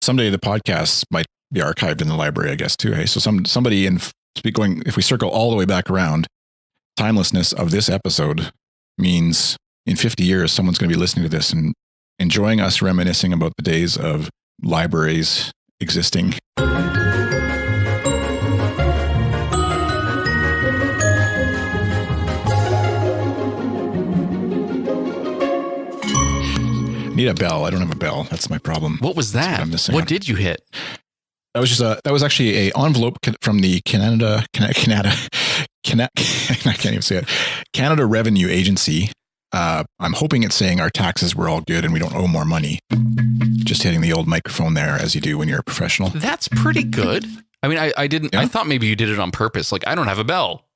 someday the podcast might be archived in the library, I guess, too. Hey, so somebody if we circle all the way back around, timelessness of this episode means in 50 years, someone's going to be listening to this and enjoying us reminiscing about the days of libraries existing. Need a bell. I don't have a bell. That's my problem. What was that? What did you hit? That was actually a envelope from the Canada, I can't even say it. Canada Revenue Agency. I'm hoping it's saying our taxes were all good and we don't owe more money. Just hitting the old microphone there as you do when you're a professional. That's pretty good. I mean, I didn't. Yeah. I thght maybe you did it on purpose. Like, I don't have a bell.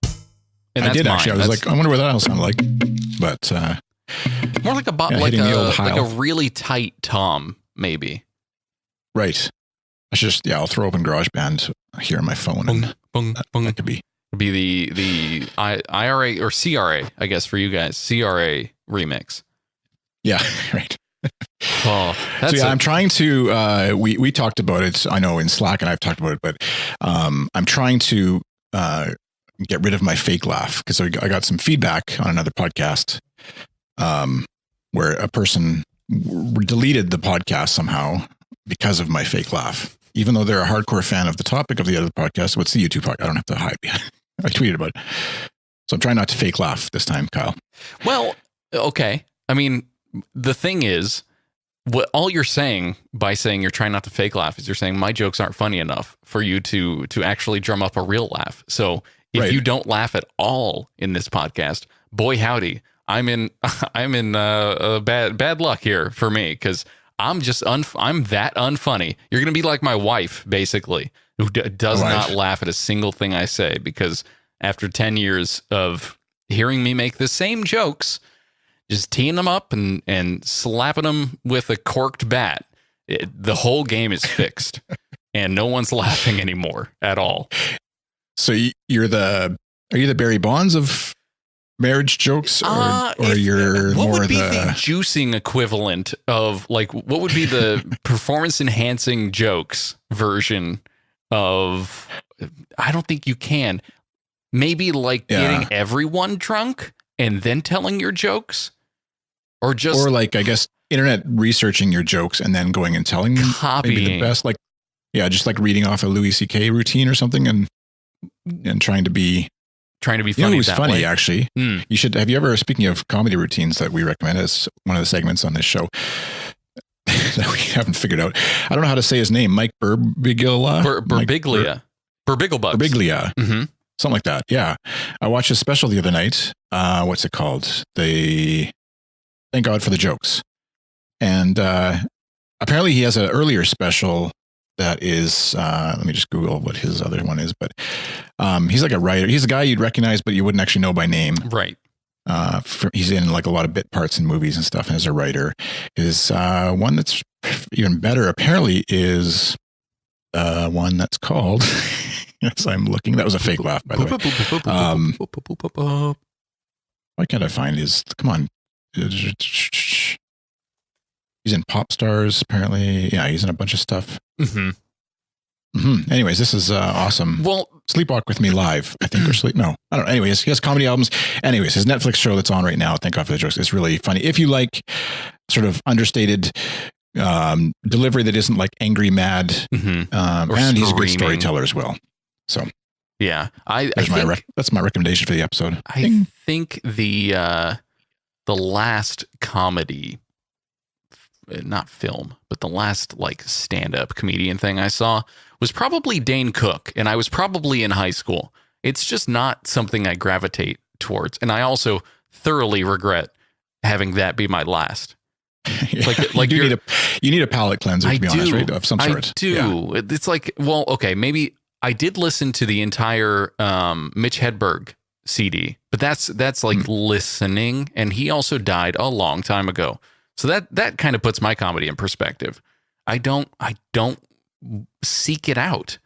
And I did mine. Actually. I was like, I wonder what that sounded like. But more like a really tight tom, maybe. Right. I'll throw open GarageBand here on my phone. That could be. It'd be the IRA or CRA, I guess, for you guys. CRA remix. Yeah, right. I'm trying to, we talked about it, I know in Slack, and I've talked about it, but I'm trying to get rid of my fake laugh because I got some feedback on another podcast where a person deleted the podcast somehow because of my fake laugh. Even though they're a hardcore fan of the topic of the other podcast, what's the YouTube podcast? I don't have to hide. I tweeted about it. So I'm trying not to fake laugh this time, Kyle. Well, okay. I mean, the thing is, what all you're saying by saying you're trying not to fake laugh is you're saying my jokes aren't funny enough for you to actually drum up a real laugh. So if you don't laugh at all in this podcast, boy howdy, I'm in bad luck here for me because I'm just I'm that unfunny. You're gonna be like my wife, basically, who does not laugh at a single thing I say because after 10 years of hearing me make the same jokes, just teeing them up and slapping them with a corked bat, the whole game is fixed, and no one's laughing anymore at all. So are you the Barry Bonds of marriage jokes, or you're what more would be the juicing equivalent of, like, what would be the performance enhancing jokes version of? I don't think you can. Maybe like getting everyone drunk and then telling your jokes, or like, I guess, internet researching your jokes and then going and telling copying maybe the best, just like reading off a Louis C.K. routine or something and trying to be funny. You know who's funny, way? Actually. You should. Have you ever, speaking of comedy routines that we recommend as one of the segments on this show that we haven't figured out. I don't know how to say his name. Mike Birbiglia. Birbiglia. Birbiglia. Mm-hmm. Something like that. Yeah. I watched a special the other night. What's it called? Thank God for the Jokes. And apparently he has an earlier special that is, let me just Google what his other one is, but he's like a writer. He's a guy you'd recognize, but you wouldn't actually know by name. Right. He's in like a lot of bit parts in movies and stuff. And as a writer, his one that's even better apparently is one that's called, yes, I'm looking. That was a fake laugh, by the way. Why can't I find his, come on. He's in Pop Stars, apparently. Yeah, he's in a bunch of stuff. Mm-hmm. Mm-hmm. Anyways, this is awesome. Well, Sleepwalk with Me Live, I think, or no, I don't know. Anyways, he has comedy albums. Anyways, his Netflix show that's on right now, Thank God for the Jokes, is really funny. If you like sort of understated delivery that isn't like angry, mad, and he's a great storyteller as well. So, yeah, that's my recommendation for the episode. I think the last comedy, not film, but the last like stand-up comedian thing I saw was probably Dane Cook, and I was probably in high school. It's just not something I gravitate towards, and I also thoroughly regret having that be my last. Yeah. Like you need a palate cleanser, to be honest, right? Of some sort. I do. Yeah. It's like, well, okay, maybe I did listen to the entire Mitch Hedberg CD, but that's like listening, and he also died a long time ago. So that kind of puts my comedy in perspective. I don't seek it out.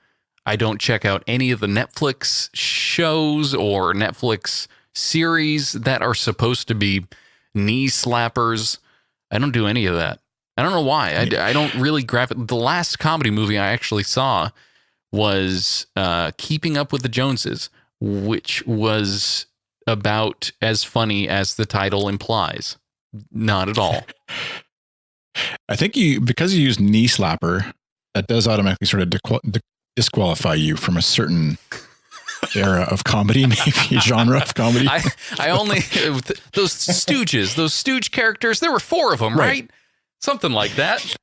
I don't check out any of the Netflix shows or Netflix series that are supposed to be knee slappers. I don't do any of that. I don't know why. I don't really gravitate. The last comedy movie I actually saw was Keeping Up with the Joneses, which was about as funny as the title implies. Not at all. I think because you use knee slapper, that does automatically sort of disqualify you from a certain era of comedy, maybe genre of comedy. I only those Stooge characters. There were 4 of them, right? Something like that.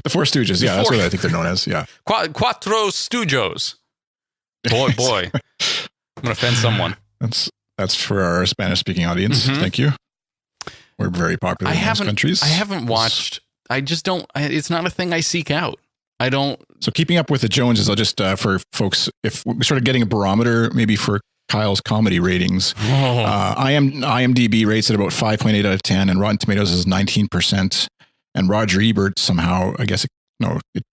The Four Stooges. Yeah, that's what I think they're known as. Yeah. Quattro Stoojos. Boy. I'm going to offend someone. That's for our Spanish-speaking audience. Mm-hmm. Thank you. We're very popular in most countries. I haven't watched. I just don't. It's not a thing I seek out. I don't. So Keeping Up with the Joneses, I'll just, for folks, if we started getting a barometer, maybe for Kyle's comedy ratings, IMDb rates at about 5.8 out of 10, and Rotten Tomatoes is 19%. And Roger Ebert somehow, I guess, it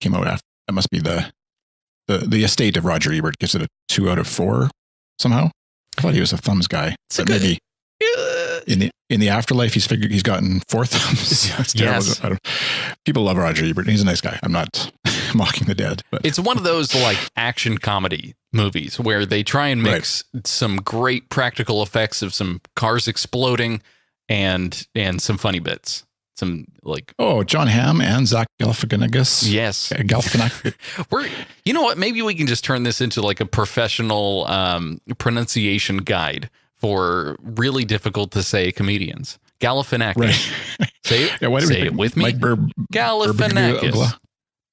came out after. That must be the estate of Roger Ebert gives it a 2 out of 4 somehow. I thought he was a thumbs guy, but maybe in the afterlife he's gotten 4 thumbs. That's yes. People love Roger Ebert. He's a nice guy. I'm not mocking the dead, but it's one of those like action comedy movies where they try and mix some great practical effects of some cars exploding and some funny bits. Some like John Hamm and Zach Galifianakis. Yes, Galifianakis. You know what? Maybe we can just turn this into like a professional pronunciation guide for really difficult to say comedians. Galifianakis. Right. Say it. Say it with me. Mike Galifianakis.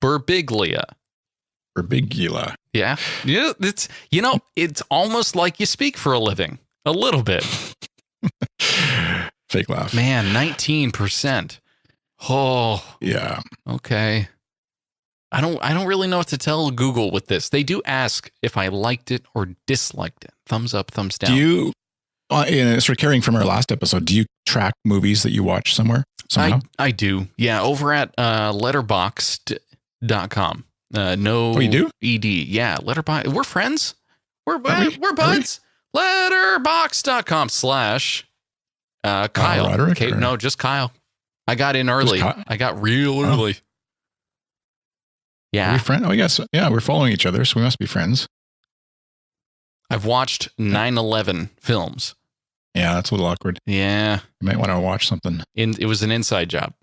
Birbiglia. Yeah. It's almost like you speak for a living. A little bit. Fake laugh. Man, 19%. Oh. Yeah. Okay. I don't really know what to tell Google with this. They do ask if I liked it or disliked it. Thumbs up, thumbs down. Do you, sort of carrying from our last episode, do you track movies that you watch somehow? I do. Yeah, over at Letterboxd.com. No. Oh, you do? ED. Yeah, Letterboxd. We're friends. We're buds. Letterboxd.com/ Kyle. Roderick, no, just Kyle. I got in early. I got real early. Yeah. Are we friends? Oh, yes. Yeah, we're following each other, so we must be friends. I've watched 9/11 films. Yeah, that's a little awkward. Yeah. You might want to watch something. It was an inside job.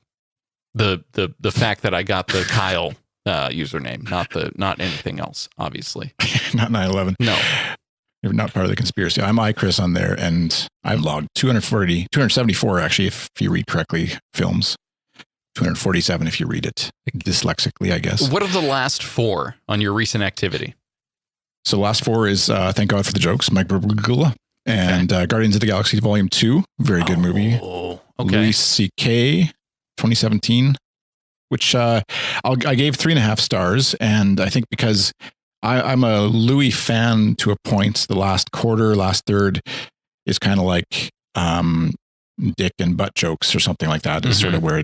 The fact that I got the Kyle username, not anything else, obviously. Not 9/11. No. You're not part of the conspiracy. I'm iChris on there, and I've logged 274 actually, if you read correctly, films. 247 if you read it dyslexically, I guess. What are the last 4 on your recent activity? So the last 4 is Thank God for the Jokes, Mike Birbiglia, and Guardians of the Galaxy Volume 2, very good movie. Okay. Louis C.K., 2017, which I gave 3.5 stars, and I think because I'm a Louis fan to a point. The last third is kind of like dick and butt jokes or something like that. Is sort of where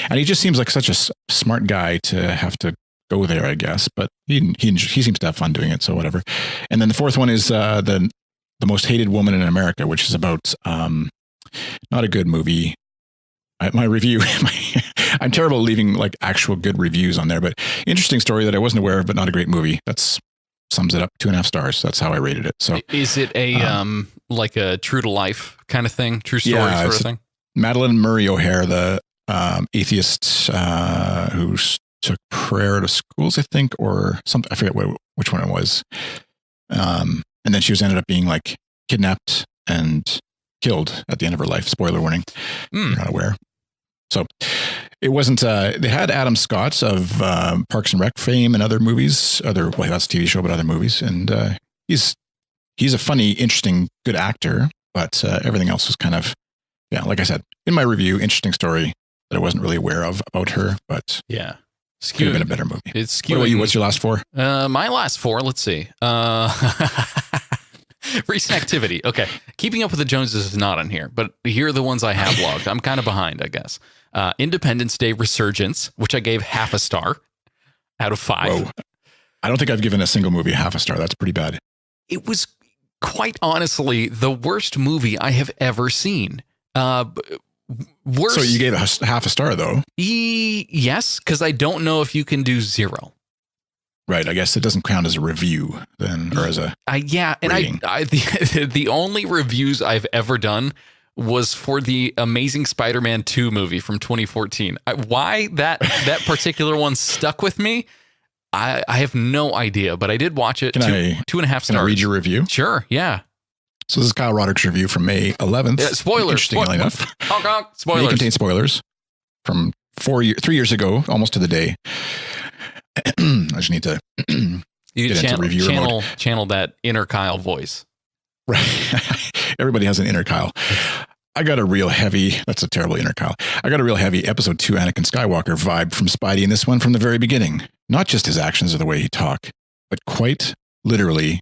and he just seems like such a smart guy to have to go there, I guess. But he seems to have fun doing it, so whatever. And then the 4th one is the Most Hated Woman in America, which is about not a good movie. My review, I'm terrible at leaving like actual good reviews on there, but interesting story that I wasn't aware of, but not a great movie. That's sums it up. 2.5 stars. That's how I rated it. So is it a like a true to life kind of thing? True story sort of thing? Madeline Murray O'Hare, the atheist who took prayer to schools, I think, or something. I forget which one it was. And then she ended up being like kidnapped and killed at the end of her life. Spoiler warning. You're not aware. So it wasn't, they had Adam Scott of Parks and Rec fame and other movies, that's a TV show, but other movies. And he's a funny, interesting, good actor, but everything else was kind of, like I said, in my review, interesting story that I wasn't really aware of about her, but yeah, could have been a better movie. It's skewing. What about you? What's your last 4? My last 4, let's see. Recent activity. Okay. Keeping Up with the Joneses is not on here, but here are the ones I have logged. I'm kind of behind, I guess. Independence Day Resurgence, which I gave 0.5 star out of 5. Whoa. I don't think I've given a single movie 0.5 star. That's pretty bad. It was quite honestly the worst movie I have ever seen. Worse. So you gave it half a star, though. Yes, because I don't know if you can do 0. Right. I guess it doesn't count as a review then, or as a rating. The only reviews I've ever done was for the Amazing Spider-Man 2 movie from 2014. Why that particular one stuck with me, I have no idea, but I did watch it. 2.5 stars. Can I read your review? Sure, yeah. So this is Kyle Roderick's review from May 11th. Spoilers. Interestingly enough. Spoilers. May contain spoilers from 3 years ago, almost to the day. I just need to you channel that inner Kyle voice. Right. Everybody has an inner Kyle. I got a real heavy, that's a terrible inner Kyle. I got a real heavy episode 2 Anakin Skywalker vibe from Spidey in this one from the very beginning. Not just his actions or the way he talked, but quite literally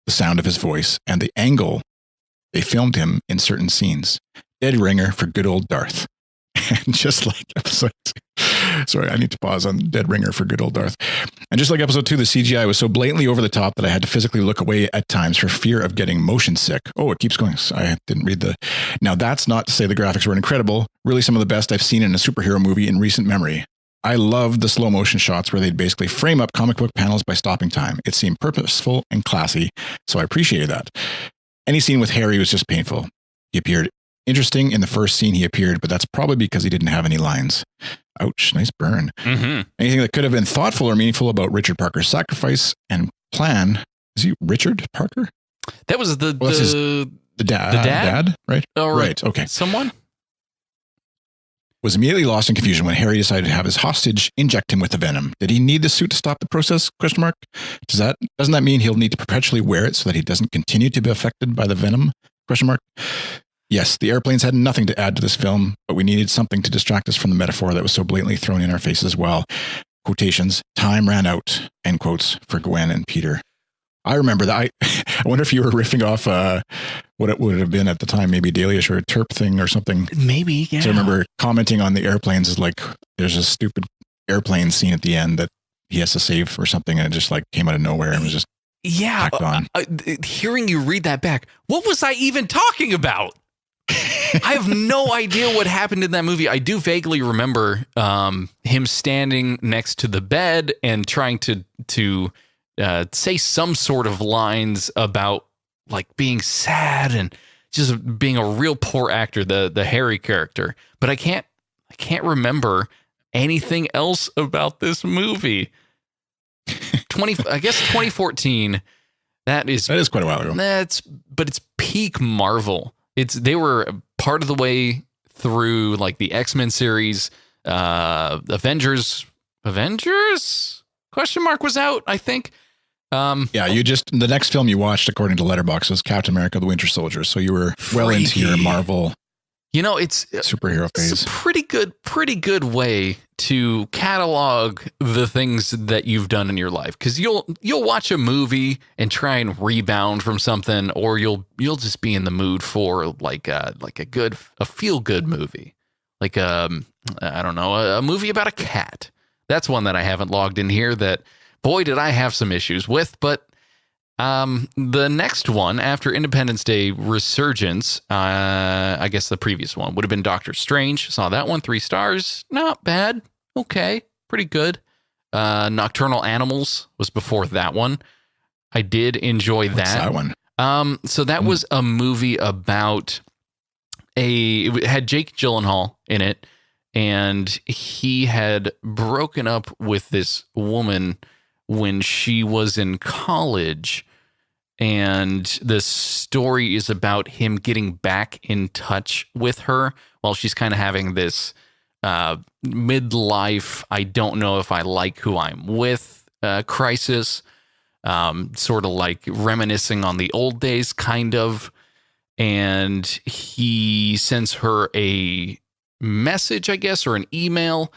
the sound of his voice and the angle they filmed him in certain scenes. Dead ringer for good old Darth. And just like episode 2, sorry, I need to pause on dead ringer for good old Darth. And just like episode 2, the CGI was so blatantly over the top that I had to physically look away at times for fear of getting motion sick. Oh, it keeps going. I didn't read Now, that's not to say the graphics were incredible. Really some of the best I've seen in a superhero movie in recent memory. I loved the slow motion shots where they'd basically frame up comic book panels by stopping time. It seemed purposeful and classy, so I appreciated that. Any scene with Harry was just painful. He appeared interesting in the first scene he appeared, but that's probably because he didn't have any lines. Ouch, nice burn. Mm-hmm. Anything that could have been thoughtful or meaningful about Richard Parker's sacrifice and plan. Is he Richard Parker? That was the dad. The dad? Right? Oh, right. Okay. Someone? Was immediately lost in confusion when Harry decided to have his hostage inject him with the venom. Did he need the suit to stop the process? Doesn't that mean he'll need to perpetually wear it so that he doesn't continue to be affected by the venom? Yes, the airplanes had nothing to add to this film, but we needed something to distract us from the metaphor that was so blatantly thrown in our faces as well. Quotations, time ran out, end quotes, for Gwen and Peter. I remember that. I wonder if you were riffing off what it would have been at the time, maybe Dailyish or a Terp thing or something. Maybe, yeah. So I remember commenting on the airplanes as like, there's a stupid airplane scene at the end that he has to save or something, and it just like came out of nowhere and was just tacked on. Hearing you read that back, what was I even talking about? I have no idea what happened in that movie. I do vaguely remember him standing next to the bed and trying to say some sort of lines about like being sad and just being a real poor actor, the Harry character. But I can't remember anything else about this movie. I guess 2014. That is quite a while ago. But it's peak Marvel. They were part of the way through like the X-Men series, Avengers question mark was out, I think. The next film you watched according to Letterboxd was Captain America: The Winter Soldier. So you were well into your Marvel. It's superhero phase. It's a pretty good way to catalog the things that you've done in your life, because you'll watch a movie and try and rebound from something, or you'll just be in the mood for like a feel good movie, like I don't know, a movie about a cat. That's one that I haven't logged in here that, boy, did I have some issues with. But the next one after Independence Day Resurgence, I guess the previous one would have been Doctor Strange. Saw that one, 3 stars. Not bad. Okay. Pretty good. Nocturnal Animals was before that one. I did enjoy that. What's that one? So that was a movie about it had Jake Gyllenhaal in it, and he had broken up with this woman when she was in college. And the story is about him getting back in touch with her while she's kind of having this midlife, I don't know if I like who I'm with crisis, sort of like reminiscing on the old days, kind of. And he sends her a message, I guess, or an email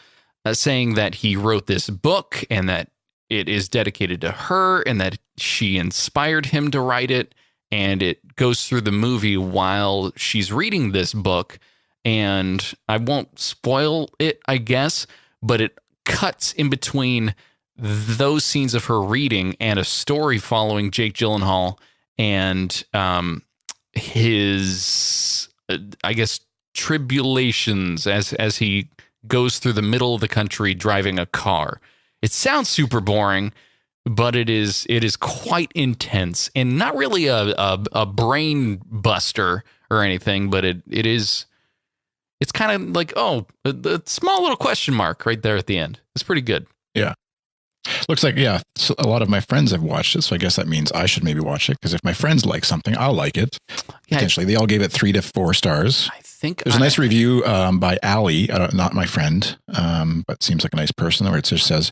saying that he wrote this book and that it is dedicated to her and that she inspired him to write it. And it goes through the movie while she's reading this book. And I won't spoil it, I guess, but it cuts in between those scenes of her reading and a story following Jake Gyllenhaal and his, I guess, tribulations as he goes through the middle of the country driving a car. It sounds super boring, but it is quite intense and not really a brain buster or anything, but it's kind of like, a small little question mark right there at the end. It's pretty good. Yeah. Looks like, so a lot of my friends have watched it, so I guess that means I should maybe watch it, because if my friends like something, I'll like it. Yeah, potentially. They all gave it 3 to 4 stars. I think there's a nice review by Allie, not my friend, but seems like a nice person, where it just says,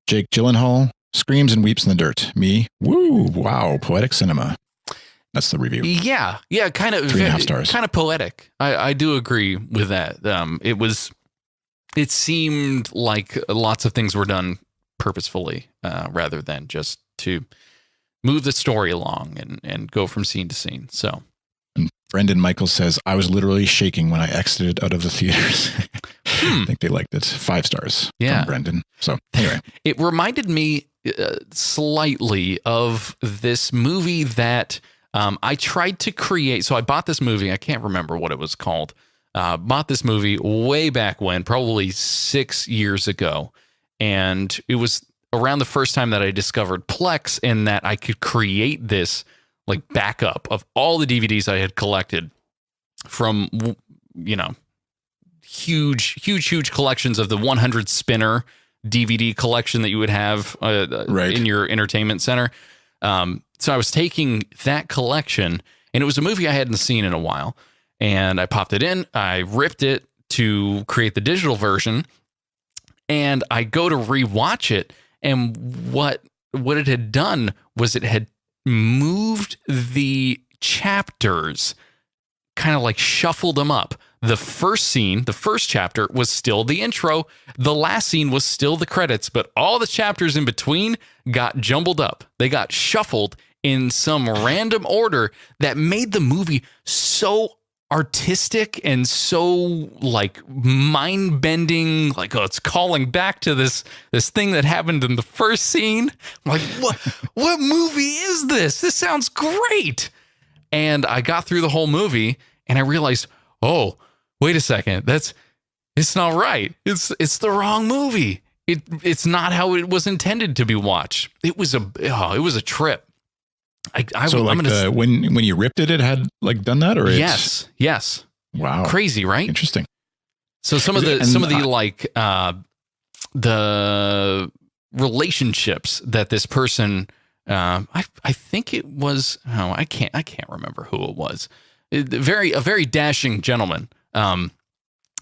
Jake Gyllenhaal screams and weeps in the dirt. Me, woo, wow, poetic cinema. That's the review. Yeah, kind of 3.5 stars. Kind of poetic. I do agree with that. It seemed like lots of things were done purposefully, rather than just to move the story along and go from scene to scene. So, and Brendan Michaels says, I was literally shaking when I exited out of the theaters. I think they liked it. 5 stars from Brendan. So anyway, it reminded me slightly of this movie that I tried to create. So I bought this movie. I can't remember what it was called. Bought this movie way back when, probably 6 years ago. And it was around the first time that I discovered Plex, and that I could create this like backup of all the DVDs I had collected from, huge collections of the 100 spinner DVD collection that you would have in your entertainment center. So I was taking that collection, and it was a movie I hadn't seen in a while, and I popped it in, I ripped it to create the digital version, and I go to rewatch it, and what it had done was it had moved the chapters, kind of like shuffled them up. The first scene, the first chapter, was still the intro. The last scene was still the credits, but all the chapters in between got jumbled up. They got shuffled in some random order that made the movie so artistic and so like mind-bending, like, it's calling back to this thing that happened in the first scene. I'm like, what movie is this? This sounds great. And I got through the whole movie and I realized, oh, wait a second, it's not right. It's the wrong movie. It's not how it was intended to be watched. It was a trip. When you ripped it, it had like done that, or yes. Wow, crazy, right? Interesting. So some of the relationships that this person, I think it was, I can't remember who it was. A very dashing gentleman.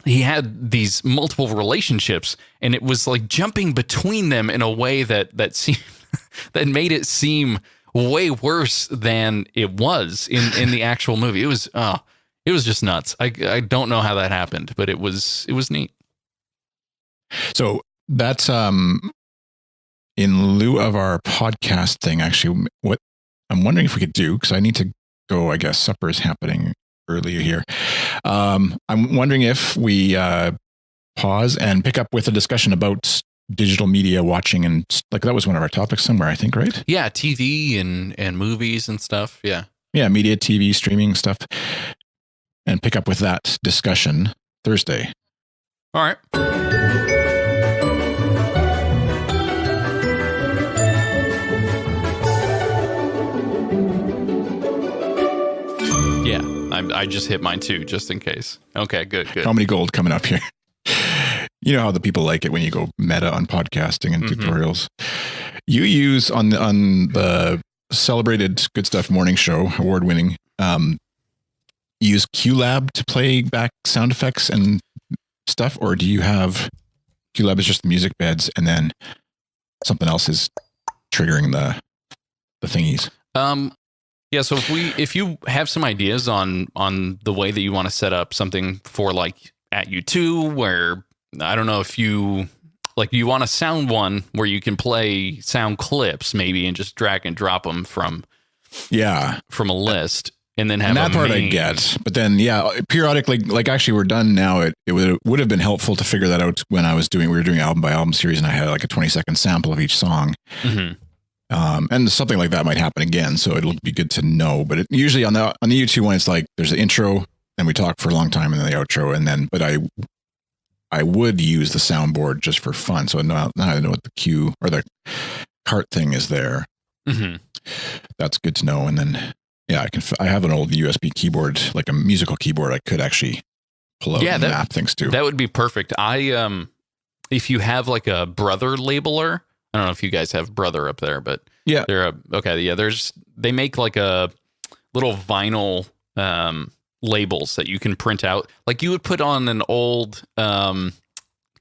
He had these multiple relationships, and it was like jumping between them in a way that seemed that made it seem way worse than it was in the actual movie. It was just nuts. I don't know how that happened, but it was neat. So that's in lieu of our podcast thing. Actually, what I'm wondering if we could do, because I need to go. I guess supper is happening earlier here. I'm wondering if we pause and pick up with a discussion about digital media watching, and like that was one of our topics somewhere, I think, right? Yeah, TV and movies and stuff. Yeah, media, TV, streaming stuff, and pick up with that discussion Thursday. All right. Yeah, I just hit mine too, just in case. Okay, good. Comedy gold coming up here. You know how the people like it when you go meta on podcasting and tutorials. You use on the celebrated Good Stuff morning show, award-winning, use QLab to play back sound effects and stuff, or do you have QLab is just the music beds and then something else is triggering the thingies? Yeah, so if you have some ideas on the way that you want to set up something for like at U2, where I don't know if you want a sound one where you can play sound clips maybe and just drag and drop them from a list, and then have and that part I get. But then periodically, like actually we're done now. It would have been helpful to figure that out when we were doing album by album series, and I had like a 20-second sample of each song. And something like that might happen again, so it'll be good to know. But usually on the YouTube one, it's like there's an intro, and we talk for a long time, and then the outro, and then, but I would use the soundboard just for fun. So now I know what the cue or the cart thing is there. Mm-hmm. That's good to know. And then, yeah, I have an old USB keyboard, like a musical keyboard. I could actually pull out and map things to. That would be perfect. If you have like a Brother labeler, I don't know if you guys have Brother up there, but yeah, they make like a little vinyl, labels that you can print out, like you would put on an old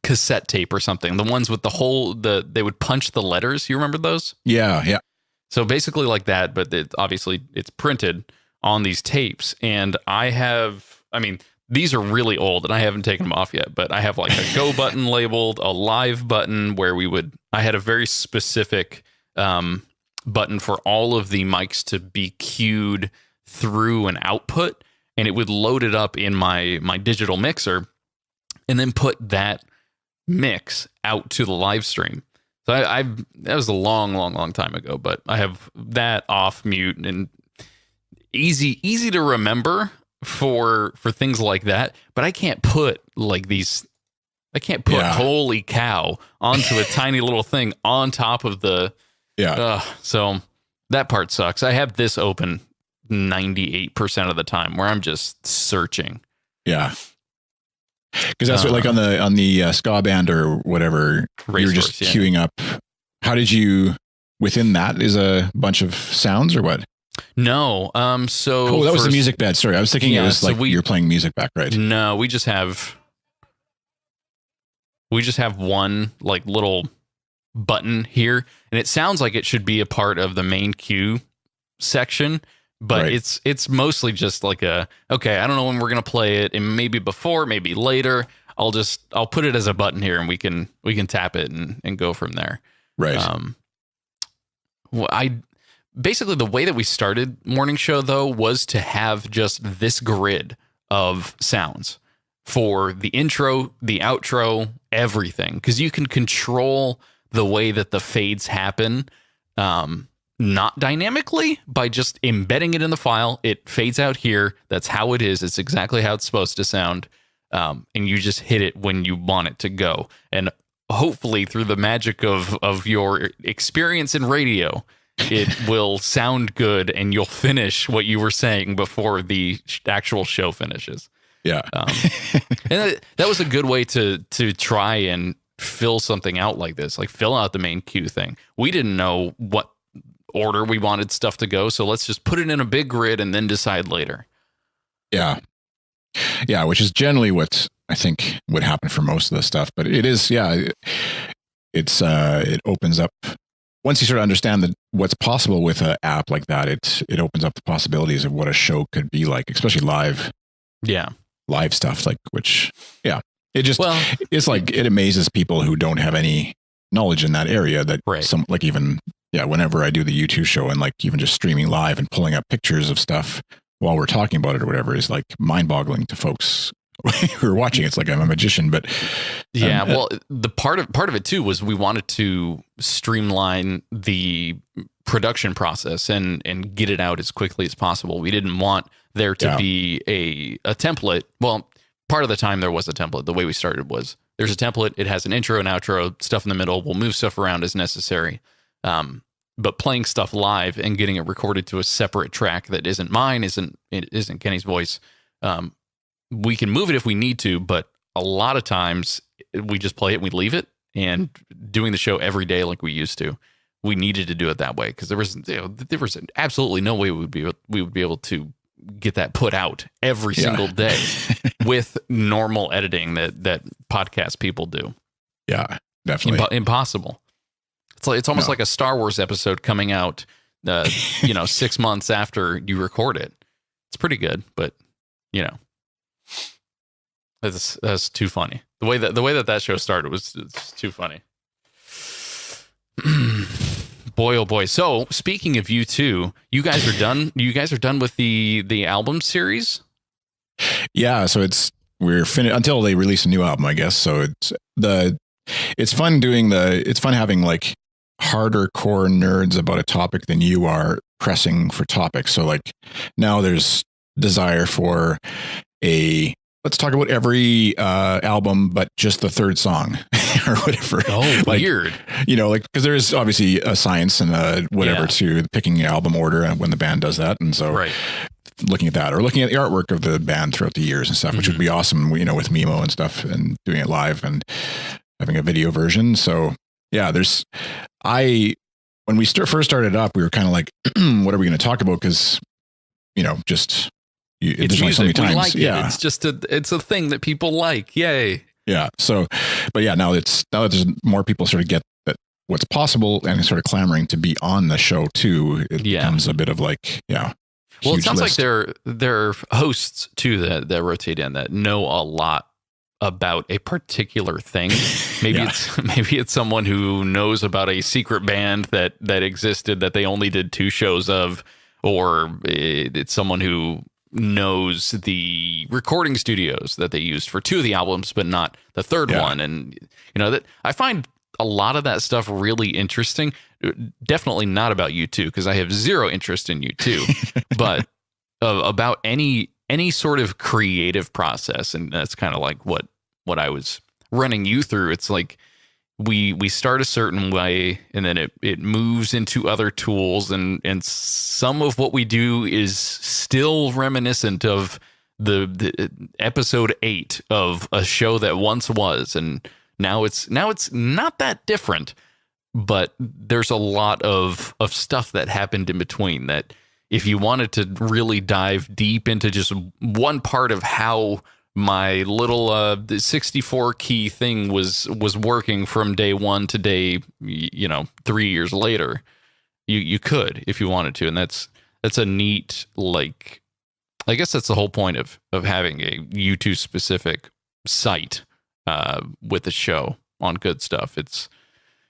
cassette tape or something, the ones with they would punch the letters. You remember those? Yeah So basically like that, but obviously it's printed on these tapes. And these are really old and I haven't taken them off yet, but I have like a go button labeled, a live button where I had a very specific button for all of the mics to be cued through an output, and it would load it up in my digital mixer and then put that mix out to the live stream. So that was a long time ago, but I have that off mute and easy to remember for things like that. But I can't put holy cow onto a tiny little thing on top of the, so that part sucks. I have this open 98% of the time where I'm just searching. Yeah. Because that's what, like on the ska band or whatever, you're just queuing up. How did you, within that is a bunch of sounds or what? No. So that was the music bed. Sorry. I was thinking it was like you're playing music back, right? No, we just have one like little button here, and it sounds like it should be a part of the main queue section. But it's mostly just like I don't know when we're going to play it, and maybe before, maybe later. I'll put it as a button here and we can tap it and go from there. Right. Basically the way that we started Morning Show though was to have just this grid of sounds for the intro, the outro, everything, because you can control the way that the fades happen. Not dynamically, by just embedding it in the file. It fades out here. That's how it is. It's exactly how it's supposed to sound. And you just hit it when you want it to go. And hopefully through the magic of your experience in radio, it will sound good and you'll finish what you were saying before the actual show finishes. Yeah. And that was a good way to try and fill something out like this, like fill out the main queue thing. We didn't know what order we wanted stuff to go, so let's just put it in a big grid and then decide later. Yeah, which is generally what I think would happen for most of the stuff. But it is, it opens up once you sort of understand what's possible with an app like that. It opens up the possibilities of what a show could be like, especially live stuff, like it's like it amazes people who don't have any knowledge in that area that whenever I do the YouTube show and like even just streaming live and pulling up pictures of stuff while we're talking about it or whatever is like mind boggling to folks who are watching. It's like I'm a magician, but the part of it too was we wanted to streamline the production process and get it out as quickly as possible. We didn't want there to be a template. Well, part of the time there was a template. The way we started was there's a template. It has an intro and outro, stuff in the middle. We'll move stuff around as necessary. But playing stuff live and getting it recorded to a separate track that isn't mine, isn't Kenny's voice. We can move it if we need to, but a lot of times we just play it and we leave it. And doing the show every day like we used to, we needed to do it that way because there was absolutely no way we would be able to get that put out every single day with normal editing that podcast people do. Yeah, definitely impossible. It's almost like a Star Wars episode coming out, 6 months after you record it. It's pretty good, but that's too funny. The way that show started was too funny. Boy, oh boy. So speaking of you two, you guys are done. You guys are done with the album series. Yeah. So we're finished until they release a new album, I guess. So it's fun it's fun having like harder core nerds about a topic than you are pressing for topics. So like now there's desire for let's talk about every album, but just the third song or whatever. Oh, weird. Because there's obviously a science and whatever to picking the album order and when the band does that. And so looking at that or looking at the artwork of the band throughout the years and stuff, which would be awesome, with Mimo and stuff and doing it live and having a video version. So yeah, when we first started up, we were kind of like, what are we going to talk about? Because, it's there's music. So many times. We like it. It's a thing that people like. Yay. Yeah. So, but yeah, now that there's more people sort of get that what's possible and sort of clamoring to be on the show too, it becomes a bit of like, well, it sounds like there are hosts too that rotate in that know a lot about a particular thing. Maybe it's someone who knows about a secret band that existed that they only did 2 shows of, or it's someone who knows the recording studios that they used for 2 of the albums, but not the third one. And that I find a lot of that stuff really interesting. Definitely not about U2 because I have zero interest in U2, but about any sort of creative process. And that's kind of like what I was running you through. It's like we start a certain way and then it moves into other tools, and some of what we do is still reminiscent of the episode 8 of a show that once was, and now it's not that different, but there's a lot of stuff that happened in between that if you wanted to really dive deep into just one part of how my little 64 key thing was working from day 1 to day 3 years later, you could if you wanted to. And that's a neat, like, I guess that's the whole point of having a U2 specific site with the show on Good Stuff. It's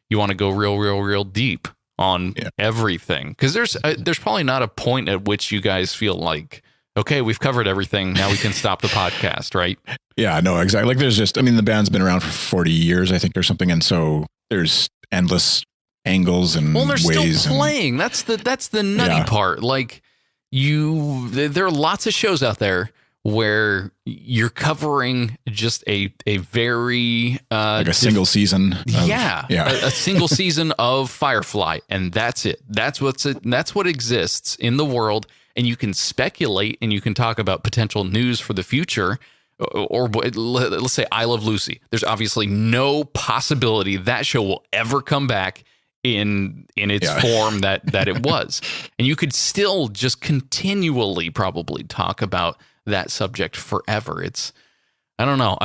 you want to go real deep on everything, because there's probably not a point at which you guys feel like, okay, we've covered everything, now we can stop the podcast, right? Yeah, no, exactly. Like there's just, the band's been around for 40 years, I think, or something. And so there's endless angles and they're ways. Still playing. That's the nutty part. Like there are lots of shows out there where you're covering just a very like a single season. A single season of Firefly, and that's it. That's what exists in the world. And you can speculate and you can talk about potential news for the future, or let's say I Love Lucy. There's obviously no possibility that show will ever come back in its form that it was. And you could still just continually probably talk about that subject forever. I don't know.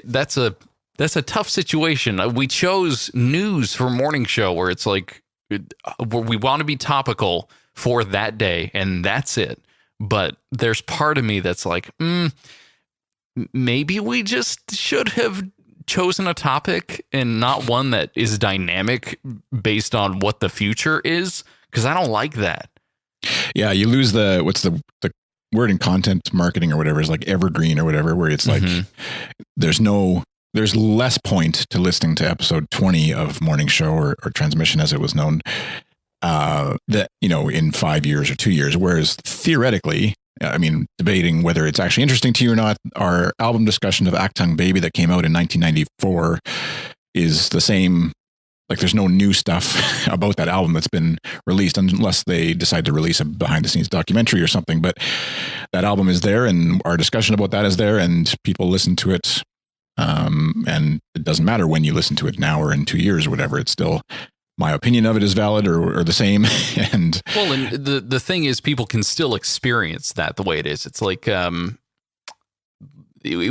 That's a tough situation. We chose news for morning show where it's like, where we want to be topical for that day, and that's it. But there's part of me that's like, maybe we just should have chosen a topic and not one that is dynamic based on what the future is, because I don't like that. Yeah, you lose what's the word in content marketing or whatever is like evergreen or whatever, where it's like there's less point to listening to episode 20 of morning show or transmission as it was known that in 5 years or 2 years, whereas theoretically, debating whether it's actually interesting to you or not, our album discussion of Actung Baby that came out in 1994 is the same. Like there's no new stuff about that album that's been released unless they decide to release a behind the scenes documentary or something. But that album is there and our discussion about that is there and people listen to it. And it doesn't matter when you listen to it now or in 2 years or whatever, it's still my opinion of it is valid or the same. And the thing is, people can still experience that the way it is. It's like, it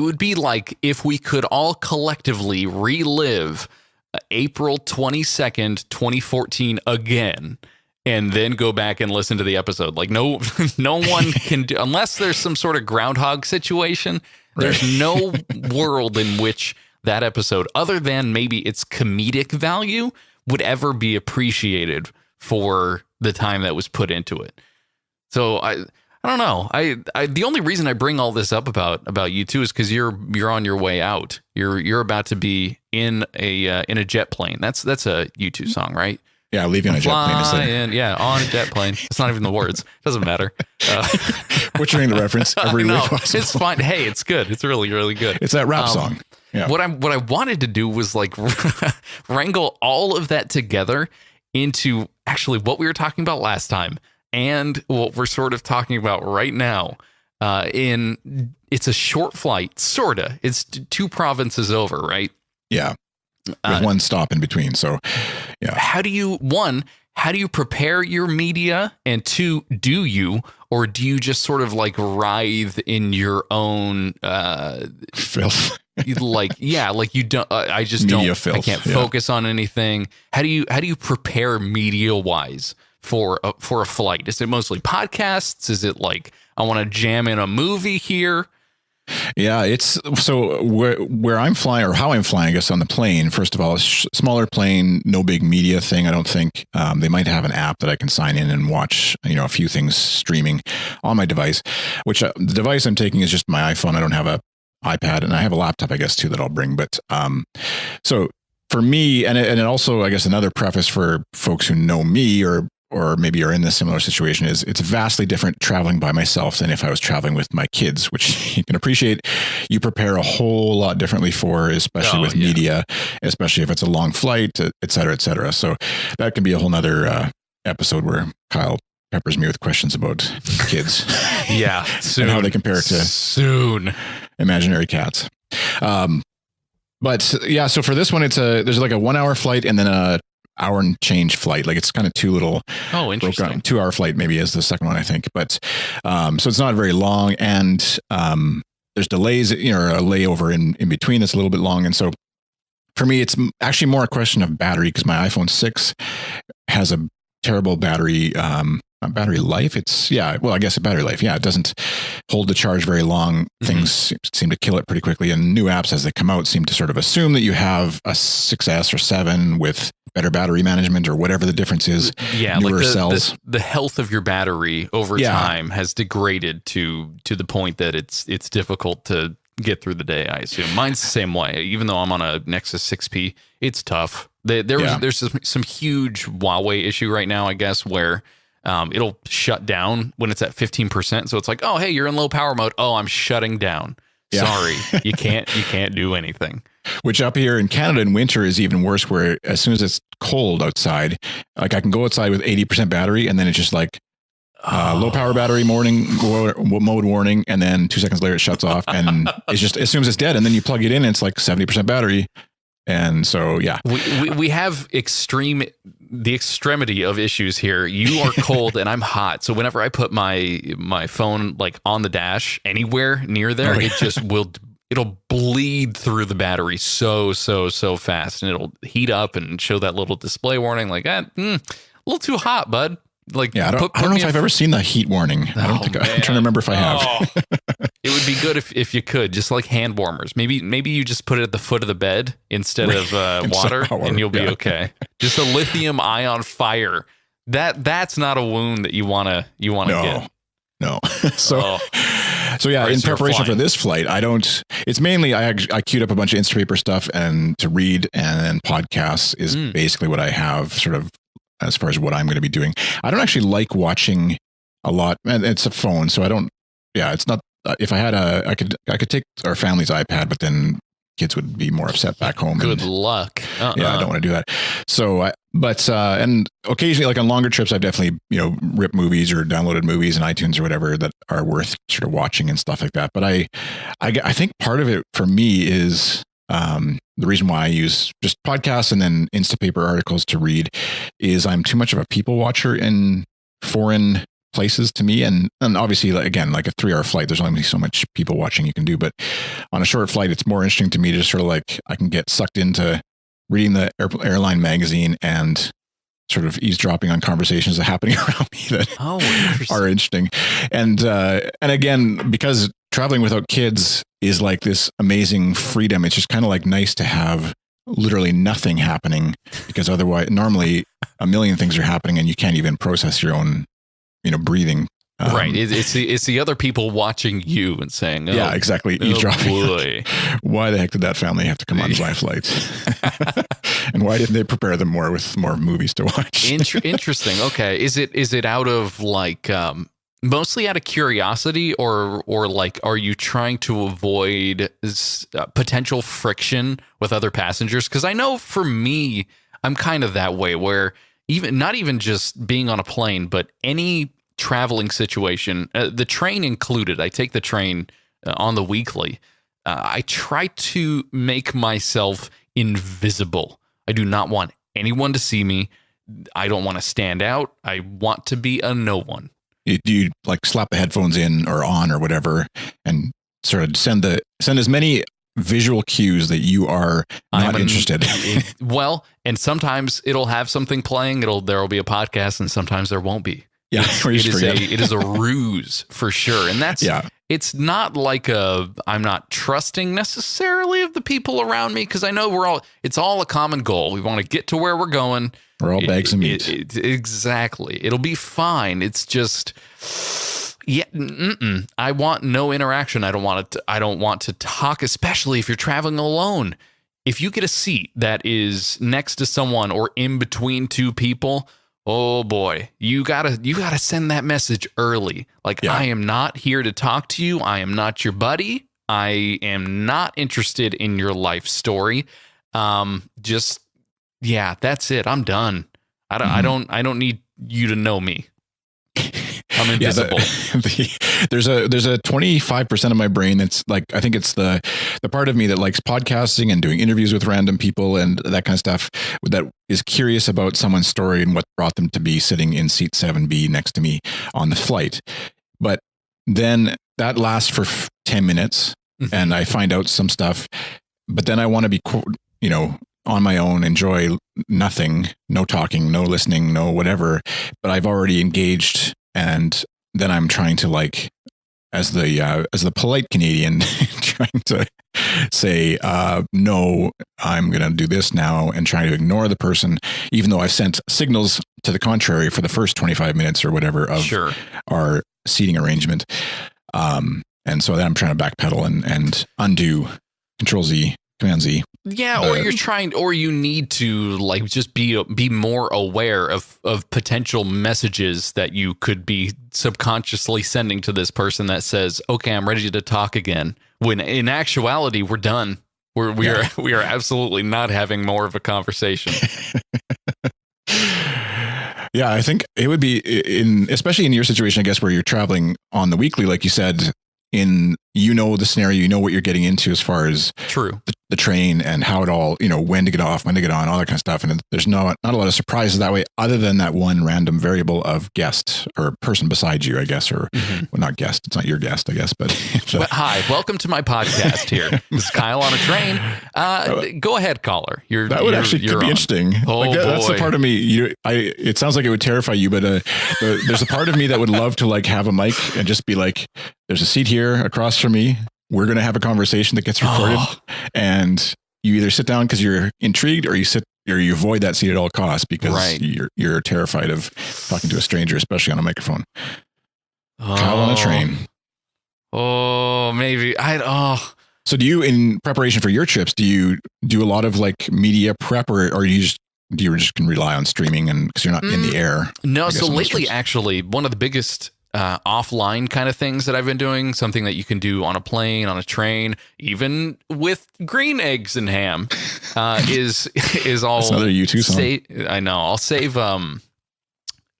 would be like if we could all collectively relive April 22nd, 2014 again, and then go back and listen to the episode. Like no one can do, unless there's some sort of groundhog situation. There's no world in which that episode, other than maybe its comedic value, would ever be appreciated for the time that was put into it. So I don't know. I the only reason I bring all this up about U2 is because you're on your way out. You're about to be in a jet plane. That's a U2 song, right? Yeah, leaving on a jet plane is there. Yeah, on a jet plane. It's not even the words. Doesn't matter. Butchering the reference every way possible. It's fine. Hey, it's good. It's really, really good. It's that rap song. Yeah. What I wanted to do was like wrangle all of that together into actually what we were talking about last time and what we're sort of talking about right now. It's a short flight, sorta. It's 2 provinces over, right? Yeah. With one stop in between. So, yeah. How do you prepare your media? And 2, do you just sort of like writhe in your own filth? Like you don't. I just media don't. Filth, I can't focus on anything. How do you prepare media wise for a flight? Is it mostly podcasts? Is it like I want to jam in a movie here? Yeah, it's so where I'm flying or how I'm flying, I guess, on the plane. First of all, smaller plane, no big media thing. I don't think they might have an app that I can sign in and watch, a few things streaming on my device, which the device I'm taking is just my iPhone. I don't have a iPad, and I have a laptop, I guess, too, that I'll bring. But so for me, and it also, I guess, another preface for folks who know me or maybe are in this similar situation is it's vastly different traveling by myself than if I was traveling with my kids, which you can appreciate. You prepare a whole lot differently for, especially with media, especially if it's a long flight, et cetera, et cetera. So that can be a whole nother episode where Kyle peppers me with questions about kids. Yeah. Soon. And how they compare to imaginary cats. But yeah, so for this one, there's like a 1 hour flight and then a hour and change flight. Like it's kind of 2 little, interesting. 2 hour flight maybe is the second one, I think. But so it's not very long, and there's delays, or a layover in between that's a little bit long. And so for me, it's actually more a question of battery, because my iPhone 6 has a terrible battery life. I guess a battery life. Yeah, it doesn't hold the charge very long. Things seem to kill it pretty quickly, and new apps as they come out seem to sort of assume that you have a 6S or 7 with better battery management or whatever the difference is. Yeah, newer like cells. The health of your battery over time has degraded to the point that it's difficult to get through the day, I assume. Mine's the same way. Even though I'm on a Nexus 6P, it's tough. There's some huge Huawei issue right now, I guess, where it'll shut down when it's at 15%. So it's like, oh, hey, you're in low power mode. Oh, I'm shutting down. Yeah. Sorry, you can't do anything. Which up here in Canada in winter is even worse, where as soon as it's cold outside, like I can go outside with 80% battery, and then it's just like low power battery mode warning, and then 2 seconds later it shuts off, and it's just as soon as it's dead, and then you plug it in, and it's like 70% battery. And so, yeah, we have the extremity of issues here. You are cold and I'm hot. So whenever I put my phone like on the dash anywhere near there, it just it'll bleed through the battery so fast, and it'll heat up and show that little display warning like, a little too hot, bud. Like, yeah, I don't know if I've ever seen the heat warning. I don't think I'm trying to remember if I have. It would be good if you could, just like hand warmers. Maybe you just put it at the foot of the bed instead of water, and you'll be okay. Just a lithium ion fire. That's not a wound that you wanna get. No. So yeah, in preparation for this flight, it's mainly I queued up a bunch of Instapaper stuff and to read, and then podcasts is basically what I have sort of as far as what I'm going to be doing. I don't actually like watching a lot, and it's a phone, so I don't. Yeah, it's not. If I had I could take our family's iPad, but then kids would be more upset back home. Good luck. Yeah, I don't want to do that. So, and occasionally, like on longer trips, I've definitely ripped movies or downloaded movies in iTunes or whatever that are worth sort of watching and stuff like that. But I think part of it for me is. The reason why I use just podcasts and then Instapaper articles to read is I'm too much of a people watcher in foreign places to me. And obviously, again, like a 3-hour flight, there's only so much people watching you can do. But on a short flight, it's more interesting to me to sort of like I can get sucked into reading the airline magazine and sort of eavesdropping on conversations that are happening around me that are interesting. And again, because traveling without kids is like this amazing freedom. It's just kind of like nice to have literally nothing happening, because otherwise normally a million things are happening and you can't even process your own, breathing Right. It's the other people watching you and saying, oh, yeah, exactly. Oh Eavesdropping. boy. Why the heck did that family have to come on my flight? And why didn't they prepare them more with more movies to watch? Interesting. Okay. Is it out of like mostly out of curiosity, or like are you trying to avoid potential friction with other passengers? Because I know for me, I'm kind of that way, where even not even just being on a plane, but any traveling situation, the train included. I take the train on the weekly. I try to make myself invisible. I do not want anyone to see me. I don't want to stand out. I want to be a no one. Do you like slap the headphones in or on or whatever, and sort of send as many visual cues that you are not interested? Well, and sometimes it'll have something playing. There'll be a podcast, and sometimes there won't be. Yeah, it is a ruse for sure. And that's, it's not like I'm not trusting necessarily of the people around me, because I know it's all a common goal. We want to get to where we're going. We're all bags of meat. Exactly. It'll be fine. It's just, I want no interaction. I don't want to talk, especially if you're traveling alone. If you get a seat that is next to someone or in between two people, oh boy, you gotta send that message early. Like, I am not here to talk to you. I am not your buddy. I am not interested in your life story. That's it. I'm done. I don't need you to know me. I'm invisible. There's a 25% of my brain that's like, I think it's the part of me that likes podcasting and doing interviews with random people and that kind of stuff, that is curious about someone's story and what brought them to be sitting in seat 7B next to me on the flight. But then that lasts for 10 minutes and I find out some stuff, but then I want to be, on my own, enjoy nothing, no talking, no listening, no whatever, but I've already engaged. And then I'm trying to, like, as the polite Canadian, trying to say, no, I'm going to do this now, and trying to ignore the person, even though I've sent signals to the contrary for the first 25 minutes or whatever of our seating arrangement. And so then I'm trying to backpedal and undo, Control Z, Command Z. Yeah, or you need to, like, just be more aware of potential messages that you could be subconsciously sending to this person that says, okay, I'm ready to talk again. When in actuality, we're done. We are absolutely not having more of a conversation. Yeah, I think it would be especially in your situation, I guess, where you're traveling on the weekly, like you said, the scenario, what you're getting into as far as the train and how it all, when to get off, when to get on, all that kind of stuff. And there's not a lot of surprises that way, other than that one random variable of guest or person beside you, I guess, or well, not guest. It's not your guest, I guess, but hi, welcome to my podcast here. This is Kyle on a train. Go ahead, caller. That would actually could be interesting. Oh, that's the part of me. It sounds like it would terrify you, but there's a part of me that would love to, like, have a mic and just be like, there's a seat here across from me. We're going to have a conversation that gets recorded, and you either sit down because you're intrigued, or you avoid that seat at all costs because you're terrified of talking to a stranger, especially on a microphone. Travel on a train. Oh, maybe. So do you, in preparation for your trips, do you do a lot of, like, media prep, or do you just can rely on streaming and because you're not in the air? No. So lately, actually, one of the biggest offline kind of things that I've been doing, something that you can do on a plane, on a train, even with green eggs and ham, is all. That's another YouTube song. I know. I'll save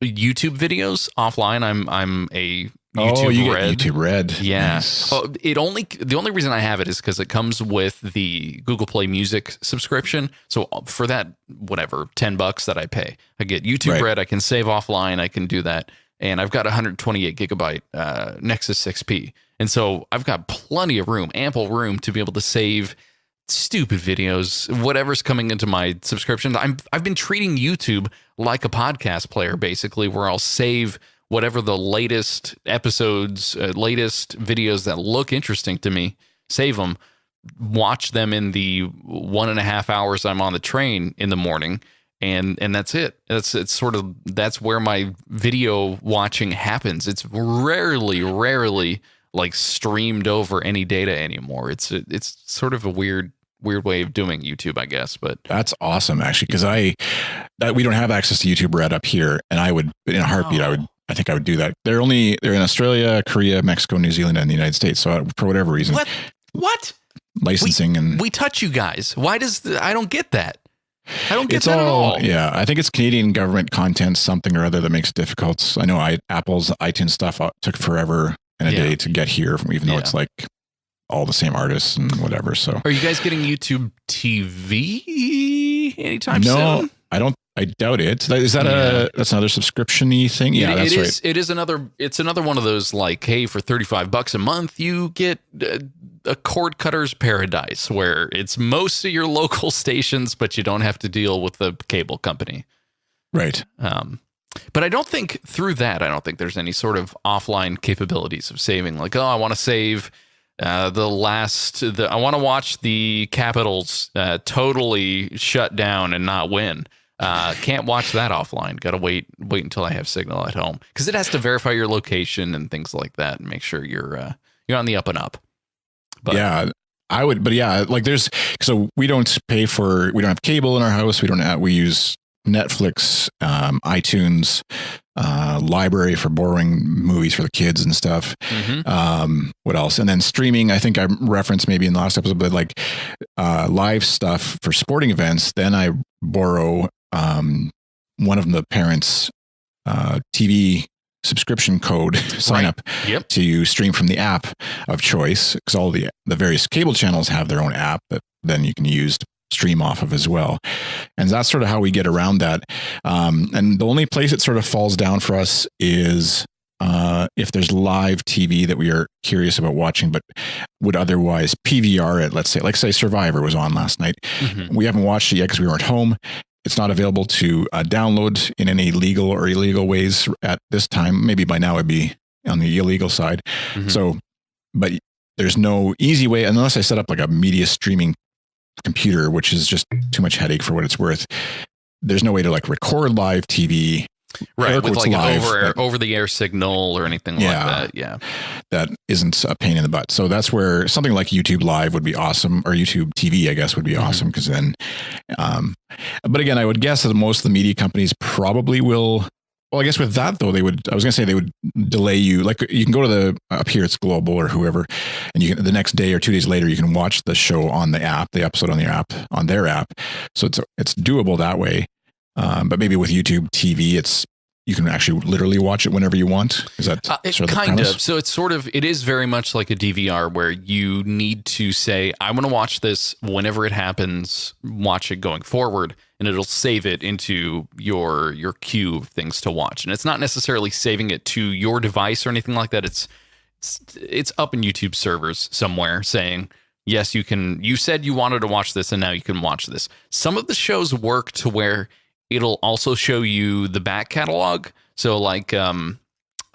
YouTube videos offline. I'm a YouTube Red. YouTube Red. Yeah. Nice. The only reason I have it is because it comes with the Google Play Music subscription. So for that, whatever, $10 that I pay, I get YouTube Red. I can save offline. I can do that. And I've got 128 gigabyte Nexus 6P. And so I've got plenty of room, ample room to be able to save stupid videos, whatever's coming into my subscription. I've been treating YouTube like a podcast player, basically, where I'll save whatever the latest episodes, latest videos that look interesting to me, save them, watch them in the 1.5 hours I'm on the train in the morning, and that's it. That's where my video watching happens. It's rarely like streamed over any data anymore. It's sort of a weird way of doing YouTube, I guess. But that's awesome, actually, because we don't have access to YouTube Red up here, and I would, in a heartbeat, I think I would do that. They're in Australia, Korea, Mexico, New Zealand, and the United States. So for whatever reason, what licensing we touch you guys? Why I don't get that? I don't get it's that at all. Yeah, I think it's Canadian government content, something or other, that makes it difficult. I know Apple's iTunes stuff took forever and a day to get here, even though it's like all the same artists and whatever. So, are you guys getting YouTube TV anytime soon? No, I doubt it. Is that that's another subscription-y thing? Yeah, that's right. It's another one of those, like, hey, for $35 a month, you get a cord cutter's paradise, where it's most of your local stations, but you don't have to deal with the cable company. Right. But I don't think there's any sort of offline capabilities of saving. Like, I want to save I want to watch the Capitals totally shut down and not win. Can't watch that offline. Got to wait until I have signal at home, because it has to verify your location and things like that and make sure you're on the up and up. But, yeah, I would. But yeah, like so we don't have cable in our house. We use Netflix, iTunes, library for borrowing movies for the kids and stuff. Mm-hmm. What else? And then streaming, I think I referenced maybe in the last episode, but like live stuff for sporting events. Then I borrow one of the parents' TV subscription code sign up to stream from the app of choice, because all the various cable channels have their own app that then you can use to stream off of as well. And that's sort of how we get around that. And the only place it sort of falls down for us is if there's live TV that we are curious about watching, but would otherwise PVR it. Let's say Survivor was on last night. Mm-hmm. We haven't watched it yet because we weren't home. It's not available to download in any legal or illegal ways at this time. Maybe by now it'd be on the illegal side. Mm-hmm. So, but there's no easy way, unless I set up like a media streaming computer, which is just too much headache for what it's worth. There's no way to like record live TV. Right, with like an over the air signal or anything like that. Yeah. That isn't a pain in the butt. So that's where something like YouTube Live would be awesome, or YouTube TV, I guess, would be awesome, because then, but again, I would guess that most of the media companies probably will. Well, I guess with that though, they would delay you. Like you can go to up here, it's Global or whoever, and you can, the next day or 2 days later, you can watch the show on the app, the episode on their app. So it's doable that way. But maybe with YouTube TV, you can actually literally watch it whenever you want. Is that sort of kind of? So it is very much like a DVR, where you need to say, I want to watch this whenever it happens, watch it going forward, and it'll save it into your queue of things to watch. And it's not necessarily saving it to your device or anything like that. It's up in YouTube servers somewhere saying, yes, you can. You said you wanted to watch this, and now you can watch this. Some of the shows work to where it'll also show you the back catalog. So like Law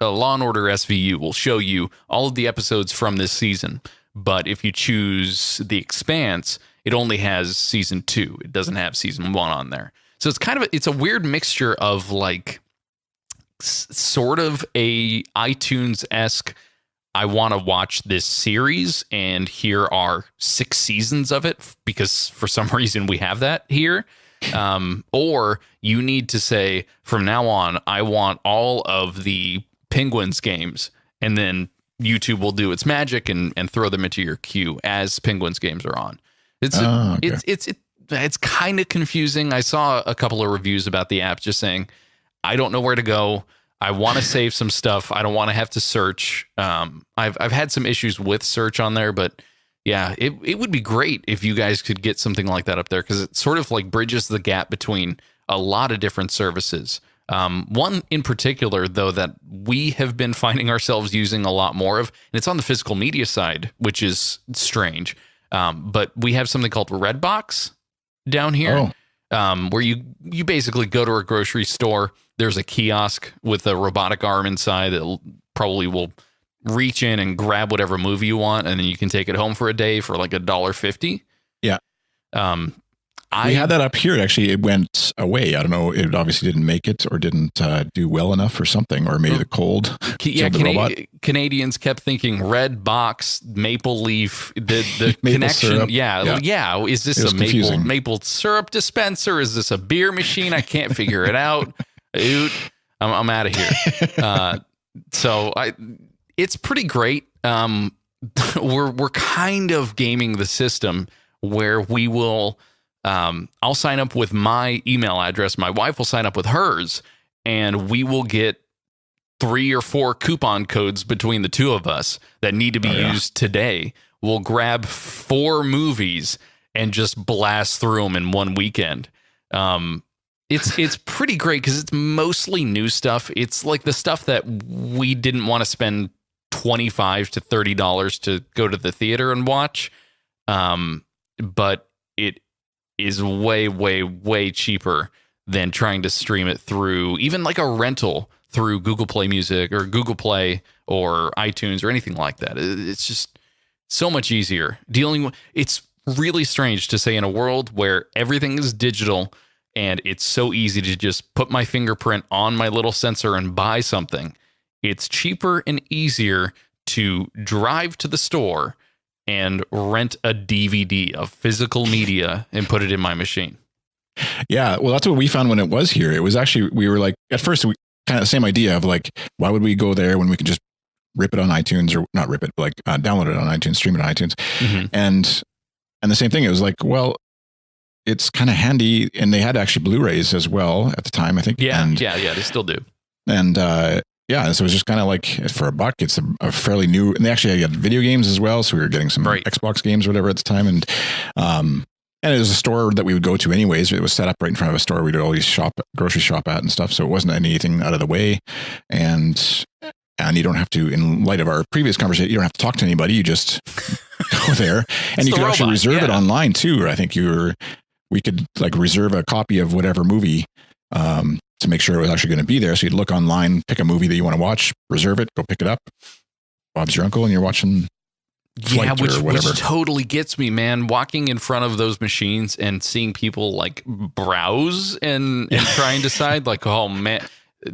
& Order SVU will show you all of the episodes from this season. But if you choose The Expanse, it only has season 2. It doesn't have season 1 on there. So it's a weird mixture of like sort of a iTunes-esque, I want to watch this series, and here are 6 seasons of it, because for some reason we have that here. Or you need to say, from now on, I want all of the Penguins games, and then YouTube will do its magic and throw them into your queue as Penguins games are on. It's kind of confusing. I saw a couple of reviews about the app just saying, I don't know where to go. I want to save some stuff. I don't want to have to search. I've had some issues with search on there, but yeah, it would be great if you guys could get something like that up there, because it sort of like bridges the gap between a lot of different services. One in particular, though, that we have been finding ourselves using a lot more of, and it's on the physical media side, which is strange. But we have something called Redbox down here, where you basically go to a grocery store. There's a kiosk with a robotic arm inside that probably will reach in and grab whatever movie you want, and then you can take it home for a day for like $1.50. Yeah. We had that up here. Actually, it went away. I don't know. It obviously didn't make it or didn't do well enough or something, or maybe the cold. Yeah, Canadians kept thinking red box, maple leaf, the maple connection. Syrup. Yeah. Is this a maple syrup dispenser? Is this a beer machine? I can't figure it out. Dude, I'm out of here. It's pretty great. We're kind of gaming the system where we will. I'll sign up with my email address. My wife will sign up with hers, and we will get 3 or 4 coupon codes between the two of us that need to be used today. We'll grab 4 movies and just blast through them in one weekend. It's pretty great because it's mostly new stuff. It's like the stuff that we didn't want to spend $25 to $30 to go to the theater and watch. But it is way, way, way cheaper than trying to stream it through even like a rental through Google Play Music or Google Play or iTunes or anything like that. It's just so much easier dealing with. It's really strange to say in a world where everything is digital and it's so easy to just put my fingerprint on my little sensor and buy something. It's cheaper and easier to drive to the store and rent a DVD of physical media and put it in my machine. Yeah, well, that's what we found when it was here. It was actually, we were like, at first, we kind of the same idea of like, why would we go there when we could just rip it on iTunes, or not rip it, but like download it on iTunes, stream it on iTunes. Mm-hmm. And the same thing, it was like, well, it's kind of handy. And they had actually Blu-rays as well at the time, I think. Yeah, they still do. And yeah, so it was just kind of like, for $1, it's a fairly new, and they actually had video games as well. So we were getting some Xbox games or whatever at the time. And it was a store that we would go to anyways. It was set up right in front of a store we'd always grocery shop at and stuff. So it wasn't anything out of the way. And you don't have to, in light of our previous conversation, you don't have to talk to anybody. You just go there, and you could actually reserve it online too. I think we could like reserve a copy of whatever movie, to make sure it was actually going to be there. So you'd look online, pick a movie that you want to watch, reserve it, go pick it up. Bob's your uncle, and you're watching. Yeah, which totally gets me, man. Walking in front of those machines and seeing people like browse and try and decide, like, oh man,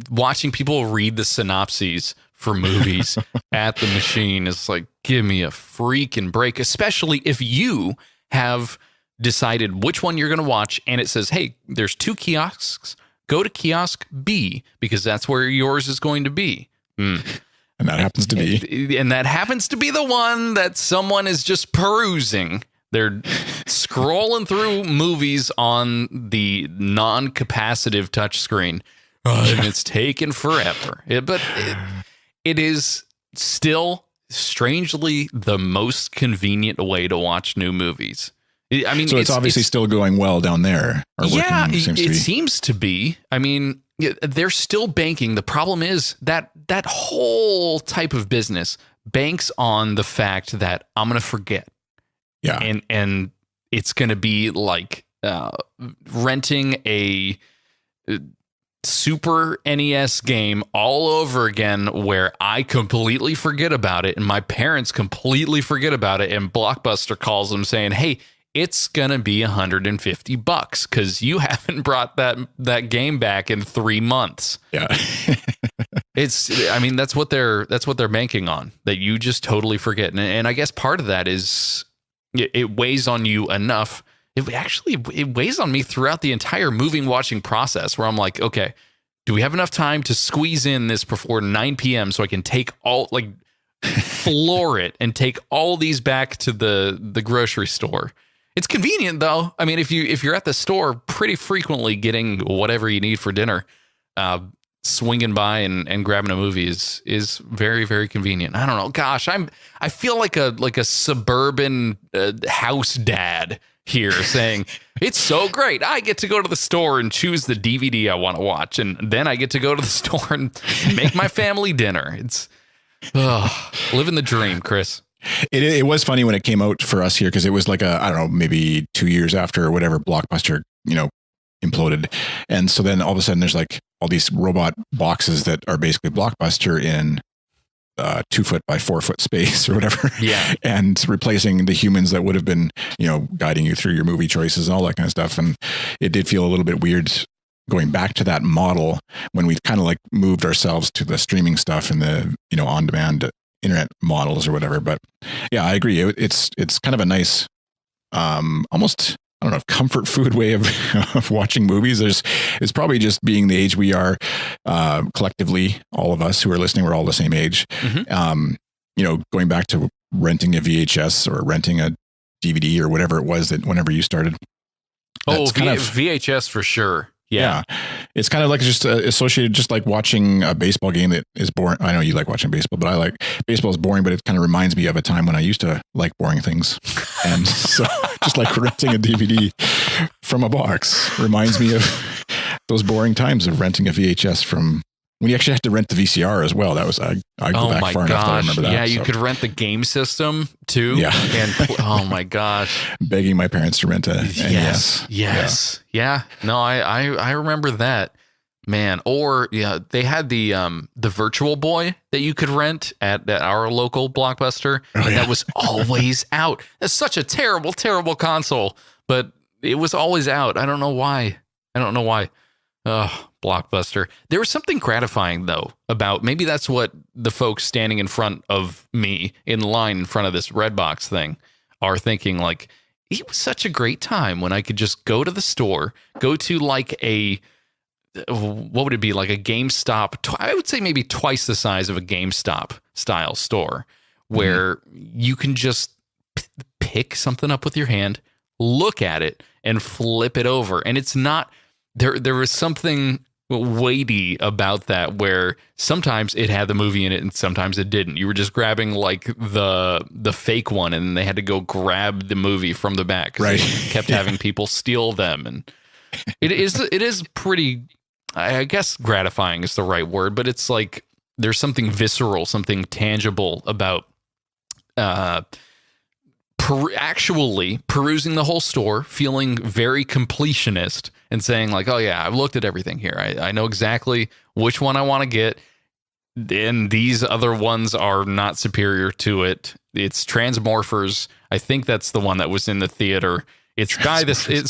watching people read the synopses for movies at the machine is like, give me a freaking break, especially if you have decided which one you're going to watch and it says, hey, there's 2 kiosks. Go to kiosk B because that's where yours is going to be. And that happens to be. And that happens to be the one that someone is just perusing. They're scrolling through movies on the non-capacitive touchscreen. And it's taken forever. But it is still strangely the most convenient way to watch new movies. I mean, so it's obviously still going well down there. Yeah, it seems to be. I mean, they're still banking. The problem is that whole type of business banks on the fact that I'm going to forget. Yeah. And it's going to be like renting a Super NES game all over again where I completely forget about it and my parents completely forget about it, and Blockbuster calls them saying, hey, it's going to be $150 because you haven't brought that game back in 3 months. Yeah. That's what they're banking on, that you just totally forget. And I guess part of that is it weighs on you enough. It weighs on me throughout the entire watching process where I'm like, okay, do we have enough time to squeeze in this before 9 p.m. so I can take floor it and take all these back to the grocery store? It's convenient though. I mean, if you're at the store pretty frequently getting whatever you need for dinner, swinging by and grabbing a movie is very, very convenient. I don't know. Gosh, I feel like a suburban house dad here saying it's so great. I get to go to the store and choose the DVD I want to watch, and then I get to go to the store and make my family dinner. It's living the dream, Chris. It was funny when it came out for us here because it was like I don't know, maybe 2 years after or whatever Blockbuster, imploded. And so then all of a sudden there's like all these robot boxes that are basically Blockbuster in 2 foot by 4 foot space or whatever. Yeah. And replacing the humans that would have been, guiding you through your movie choices and all that kind of stuff. And it did feel a little bit weird going back to that model when we kind of like moved ourselves to the streaming stuff and the, on-demand internet models or whatever. But yeah, I agree. It's kind of a nice, almost, I don't know, comfort food way of watching movies. It's probably just being the age we are, collectively, all of us who are listening, we're all the same age. Mm-hmm. Going back to renting a VHS or renting a DVD or whatever it was that whenever you started. VHS for sure. Yeah. It's kind of like just associated, just like watching a baseball game that is boring. I know you like watching baseball, but I like baseball is boring, but it kind of reminds me of a time when I used to like boring things. And so just like renting a DVD from a box reminds me of those boring times of renting a VHS from when you actually had to rent the VCR as well. That was, I go back far enough that I remember that. Yeah, you could rent the game system too. Yeah. And oh my gosh. Begging my parents to rent a NES. Yes. Yeah. No, I remember that. Man. Or they had the Virtual Boy that you could rent at our local Blockbuster. That was always out. That's such a terrible, terrible console, but it was always out. I don't know why. Oh, Blockbuster. There was something gratifying, though, about maybe that's what the folks standing in front of me in line in front of this Redbox thing are thinking. Like, it was such a great time when I could just go to the store, go to like what would it be? Like a GameStop. I would say maybe twice the size of a GameStop style store where you can just pick something up with your hand, look at it, and flip it over. And it's not... There was something weighty about that where sometimes it had the movie in it and sometimes it didn't. You were just grabbing like the fake one and they had to go grab the movie from the back. Right. They kept having people steal them. And it is pretty, I guess gratifying is the right word, but it's like there's something visceral, something tangible about actually perusing the whole store, feeling very completionist and saying like, oh yeah, I've looked at everything here. I know exactly which one I want to get. And these other ones are not superior to it. It's Transmorphers. I think that's the one that was in the theater. It's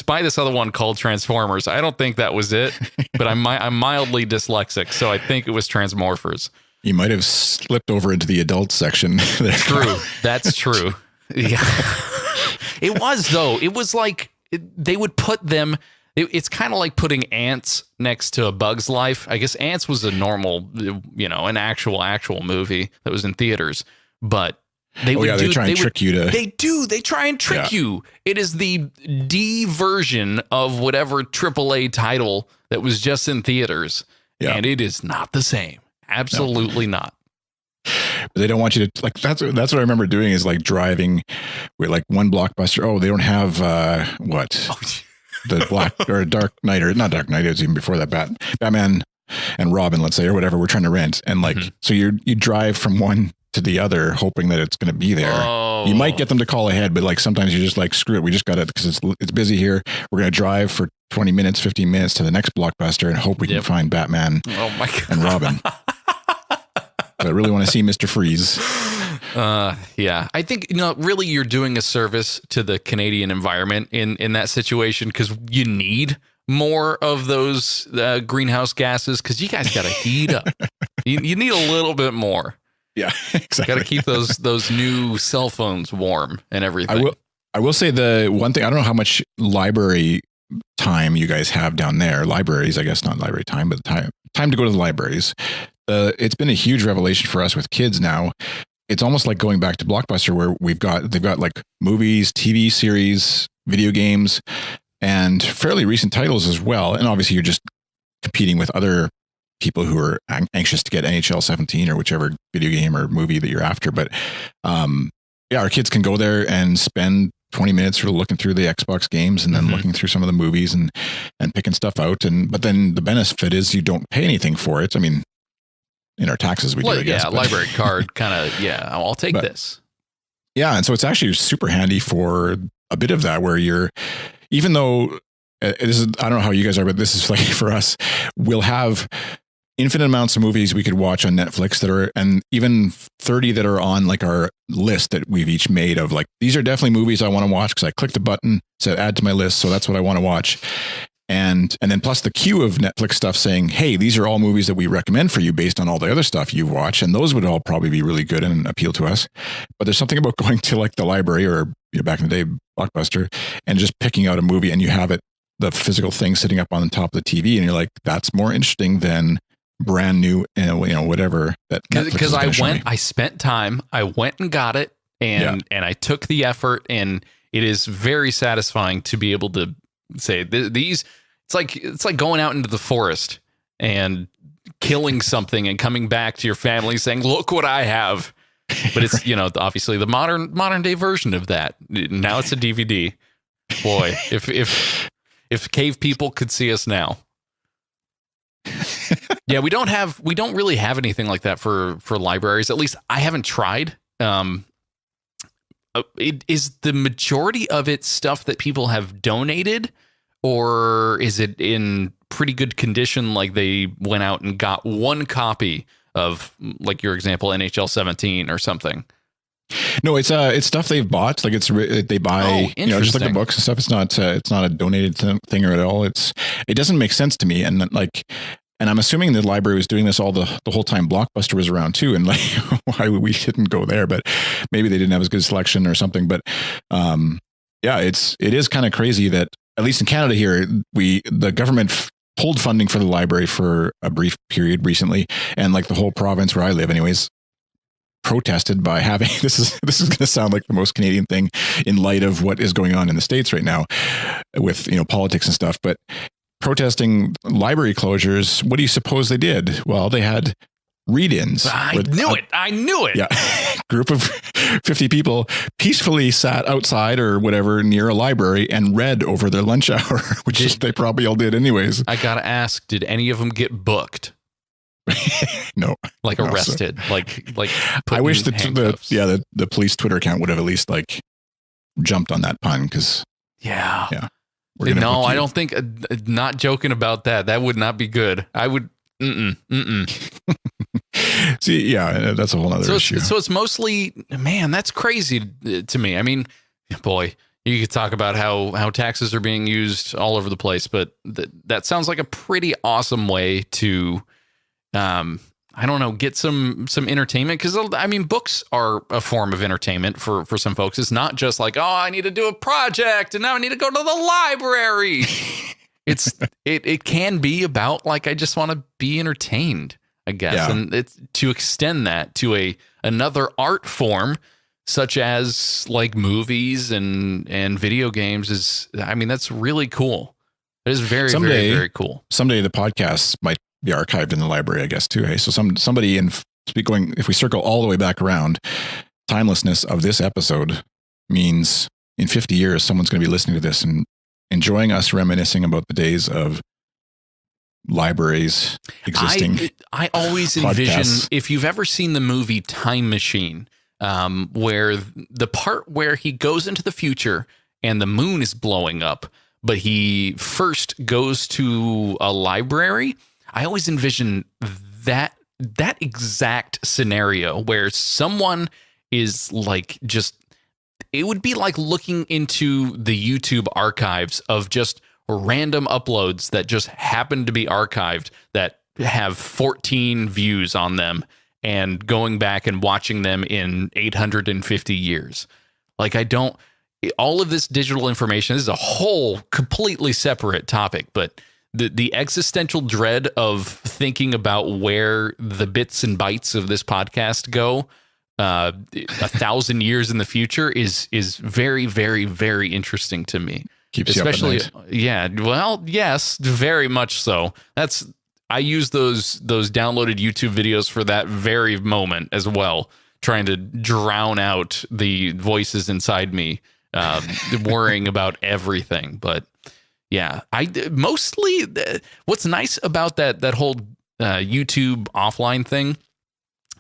by this other one called Transformers. I don't think that was it, but I'm mildly dyslexic, so I think it was Transmorphers. You might have slipped over into the adult section there. True. That's true. Yeah. It was, though. It was like they would put them. It's kind of like putting Ants next to A Bug's Life. I guess Ants was a normal, an actual movie that was in theaters. But they they try and trick you to. They do. They try and trick you. It is the D version of whatever AAA title that was just in theaters. Yeah. And it is not the same. Absolutely not. But they don't want you to like. That's what I remember doing is like driving with like one Blockbuster. Oh, they don't have the Black or Dark Knight or not Dark Knight. It was even before that. Batman and Robin, let's say, or whatever. We're trying to rent, and like so you drive from one to the other, hoping that it's going to be there. Oh. You might get them to call ahead, but like sometimes you're just like, screw it, we just got it because it's busy here. We're going to drive for 20 minutes, 15 minutes to the next Blockbuster and hope we can find Batman and Robin. I really want to see Mr. Freeze. Yeah, I think, really you're doing a service to the Canadian environment in that situation because you need more of those greenhouse gases because you guys got to heat up. You need a little bit more. Yeah, exactly. Got to keep those new cell phones warm and everything. I will say the one thing, I don't know how much library time you guys have down there. Libraries, I guess not library time, but time to go to the libraries. It's been a huge revelation for us with kids now. It's almost like going back to Blockbuster where they've got like movies, TV series, video games, and fairly recent titles as well. And obviously you're just competing with other people who are anxious to get NHL 17 or whichever video game or movie that you're after. But our kids can go there and spend 20 minutes sort of looking through the Xbox games and then looking through some of the movies and picking stuff out. But then the benefit is you don't pay anything for it. I mean, in our taxes, we do, I guess. Yeah, library card kind of, I'll take this. Yeah, and so it's actually super handy for a bit of that where even though this is, I don't know how you guys are, but this is like for us, we'll have infinite amounts of movies we could watch on Netflix that are, and even 30 that are on like our list that we've each made of like, these are definitely movies I want to watch because I clicked the button, said add to my list. So that's what I want to watch. And then plus the queue of Netflix stuff saying, hey, these are all movies that we recommend for you based on all the other stuff you watch. And those would all probably be really good and appeal to us. But there's something about going to like the library or back in the day, Blockbuster, and just picking out a movie and you have it, the physical thing sitting up on the top of the TV. And you're like, that's more interesting than brand new, whatever that. Because I spent time, I went and got it and I took the effort, and it is very satisfying to be able to say these. It's like going out into the forest and killing something and coming back to your family saying, look what I have. But it's, obviously the modern day version of that. Now it's a DVD. Boy, if cave people could see us now. Yeah, we don't really have anything like that for libraries. At least I haven't tried. It is the majority of it stuff that people have donated, or is it in pretty good condition? Like they went out and got one copy of, like your example, NHL 17 or something. No, it's stuff they've bought. Like they buy, just like the books and stuff. It's not a donated thing at all. It doesn't make sense to me. And and I'm assuming the library was doing this all the whole time Blockbuster was around too. And like, why we didn't go there, but maybe they didn't have as good selection or something. But it is kind of crazy that at least in Canada here, the government pulled funding for the library for a brief period recently. And like the whole province where I live anyways, protested by having, this is going to sound like the most Canadian thing in light of what is going on in the States right now with, politics and stuff, but protesting library closures. What do you suppose they did? Well, they had read-ins. I knew it. Yeah. Group of 50 people peacefully sat outside or whatever near a library and read over their lunch hour, which they probably all did anyways. I got to ask, did any of them get booked? No. Like arrested? So. Like I wish the police Twitter account would have at least like jumped on that pun because yeah. No, I don't think. Not joking about that. That would not be good. I would. See, yeah, that's a whole other issue. So it's mostly, man, that's crazy to me. I mean, boy, you could talk about how taxes are being used all over the place, but that sounds like a pretty awesome way to, I don't know, get some entertainment. Because, I mean, books are a form of entertainment for some folks. It's not just like, oh, I need to do a project and now I need to go to the library. It can be about like, I just want to be entertained, I guess. Yeah. And it's to extend that to another art form, such as like movies and video games is, I mean, that's really cool. It is very, very, very cool. Someday the podcasts might be archived in the library, I guess, too. Hey, so somebody if we circle all the way back around, timelessness of this episode means in 50 years, someone's going to be listening to this and enjoying us reminiscing about the days of libraries existing. I always envision, if you've ever seen the movie Time Machine, where the part where he goes into the future and the moon is blowing up, but he first goes to a library. I always envision that exact scenario where someone is like it would be like looking into the YouTube archives of just random uploads that just happen to be archived that have 14 views on them and going back and watching them in 850 years. Like all of this digital information, this is a whole completely separate topic, but the existential dread of thinking about where the bits and bytes of this podcast go 1,000 years in the future is very, very, very interesting to me. Keeps especially you up at night. Yeah, well, yes, very much so. I use those downloaded YouTube videos for that very moment as well, trying to drown out the voices inside me, worrying about everything. But yeah, what's nice about that whole YouTube offline thing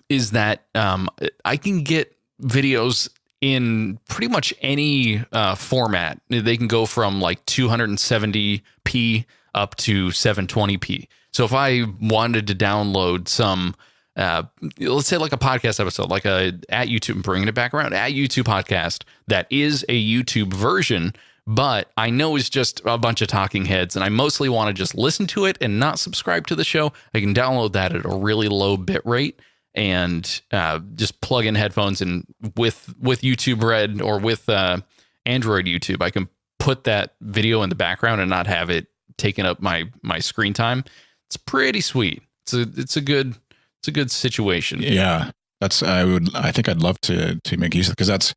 is that I can get videos in pretty much any format. They can go from like 270p up to 720p. So if I wanted to download some, let's say like a podcast episode, like at YouTube, bringing it back around, at YouTube podcast that is a YouTube version, but I know it's just a bunch of talking heads and I mostly want to just listen to it and not subscribe to the show, I can download that at a really low bit rate and just plug in headphones, and with YouTube Red or with Android YouTube, I can put that video in the background and not have it taking up my screen time. It's pretty sweet. It's a good situation. Yeah. I think I'd love to make use of it, because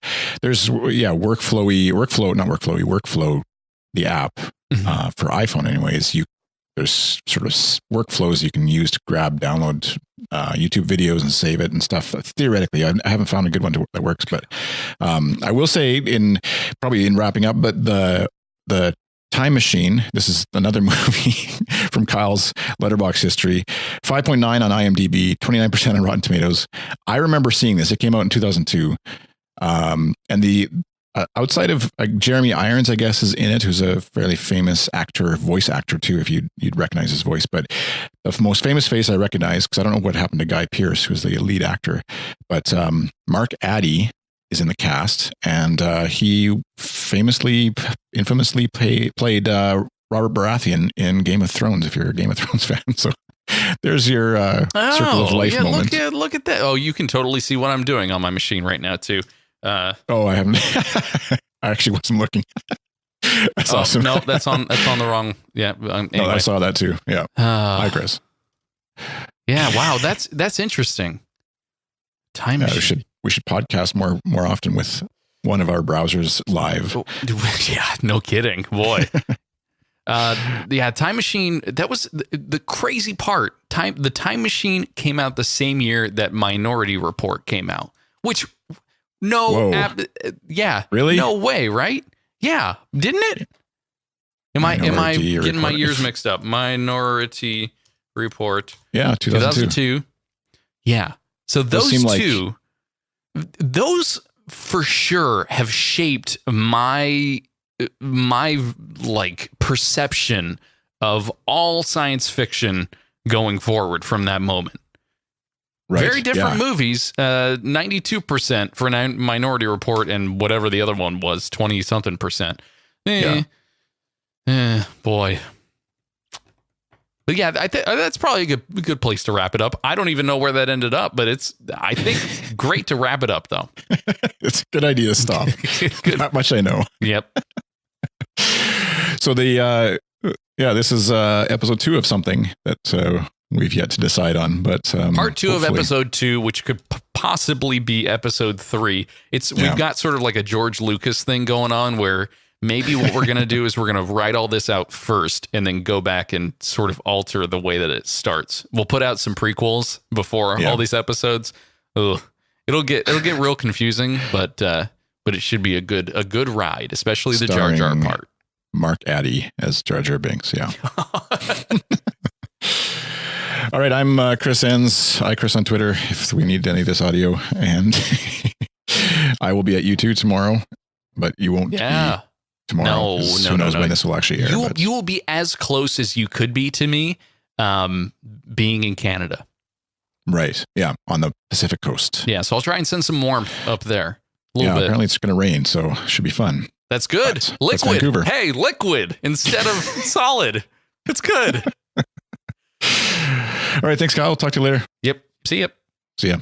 Workflow, the app for iPhone anyways. There's sort of workflows you can use to download YouTube videos and save it and stuff. Theoretically, I haven't found a good one that works, but I will say probably in wrapping up, but the Time Machine, this is another movie from Kyle's Letterboxd history. 5.9 on IMDb, 29% on Rotten Tomatoes. I remember seeing this. It came out in 2002. And the outside of Jeremy Irons, I guess, is in it, who's a fairly famous voice actor too, if you'd recognize his voice. But the most famous face I recognize, because I don't know what happened to Guy Pearce, who's the lead actor, but Mark Addy is in the cast, and he infamously played Robert Baratheon in Game of Thrones, if you're a Game of Thrones fan. So there's your circle of life moment. Look at that. Oh, you can totally see what I'm doing on my machine right now too. I haven't. I actually wasn't looking. That's awesome. No, that's on the wrong. Yeah. Anyway. No, I saw that too. Yeah. Hi, Chris. Yeah. Wow. That's interesting. Time machine. We should podcast more often with one of our browsers live. Yeah, no kidding, boy. Time Machine. That was the crazy part. The Time Machine came out the same year that Minority Report came out. Which, really? No way, right? Yeah, didn't it? Am I getting my years mixed up? Minority Report. Yeah, 2002. Yeah. So those two. Those for sure have shaped my like perception of all science fiction going forward from that moment. Right. Very different movies. 92% for Minority Report, and whatever the other one was, 20-something%. Boy. But yeah, that's probably a good place to wrap it up. I don't even know where that ended up, but I think great to wrap it up, though. It's a good idea to stop. Not much I know. Yep. So this is episode 2 of something that we've yet to decide on, but part 2 of episode 2, which could possibly be episode 3. We've got sort of like a George Lucas thing going on, where maybe what we're going to do is we're going to write all this out first and then go back and sort of alter the way that it starts. We'll put out some prequels before all these episodes. Ugh. It'll get real confusing, but it should be a good ride, especially the Jar Jar part. Mark Addy as Jar Jar Binks. Yeah. All right. I'm Chris Enns. Chris on Twitter, if we need any of this audio, and I will be at U2 tomorrow, but you won't be tomorrow. Who knows when this will actually air. You will be as close as you could be to me, being in Canada. Right. Yeah. On the Pacific coast. Yeah. So I'll try and send some warmth up there. A little bit. Apparently it's going to rain, so it should be fun. That's good. Liquid. Hey, liquid instead of solid. It's good. All right. Thanks, Kyle. We'll talk to you later. Yep. See ya. See ya.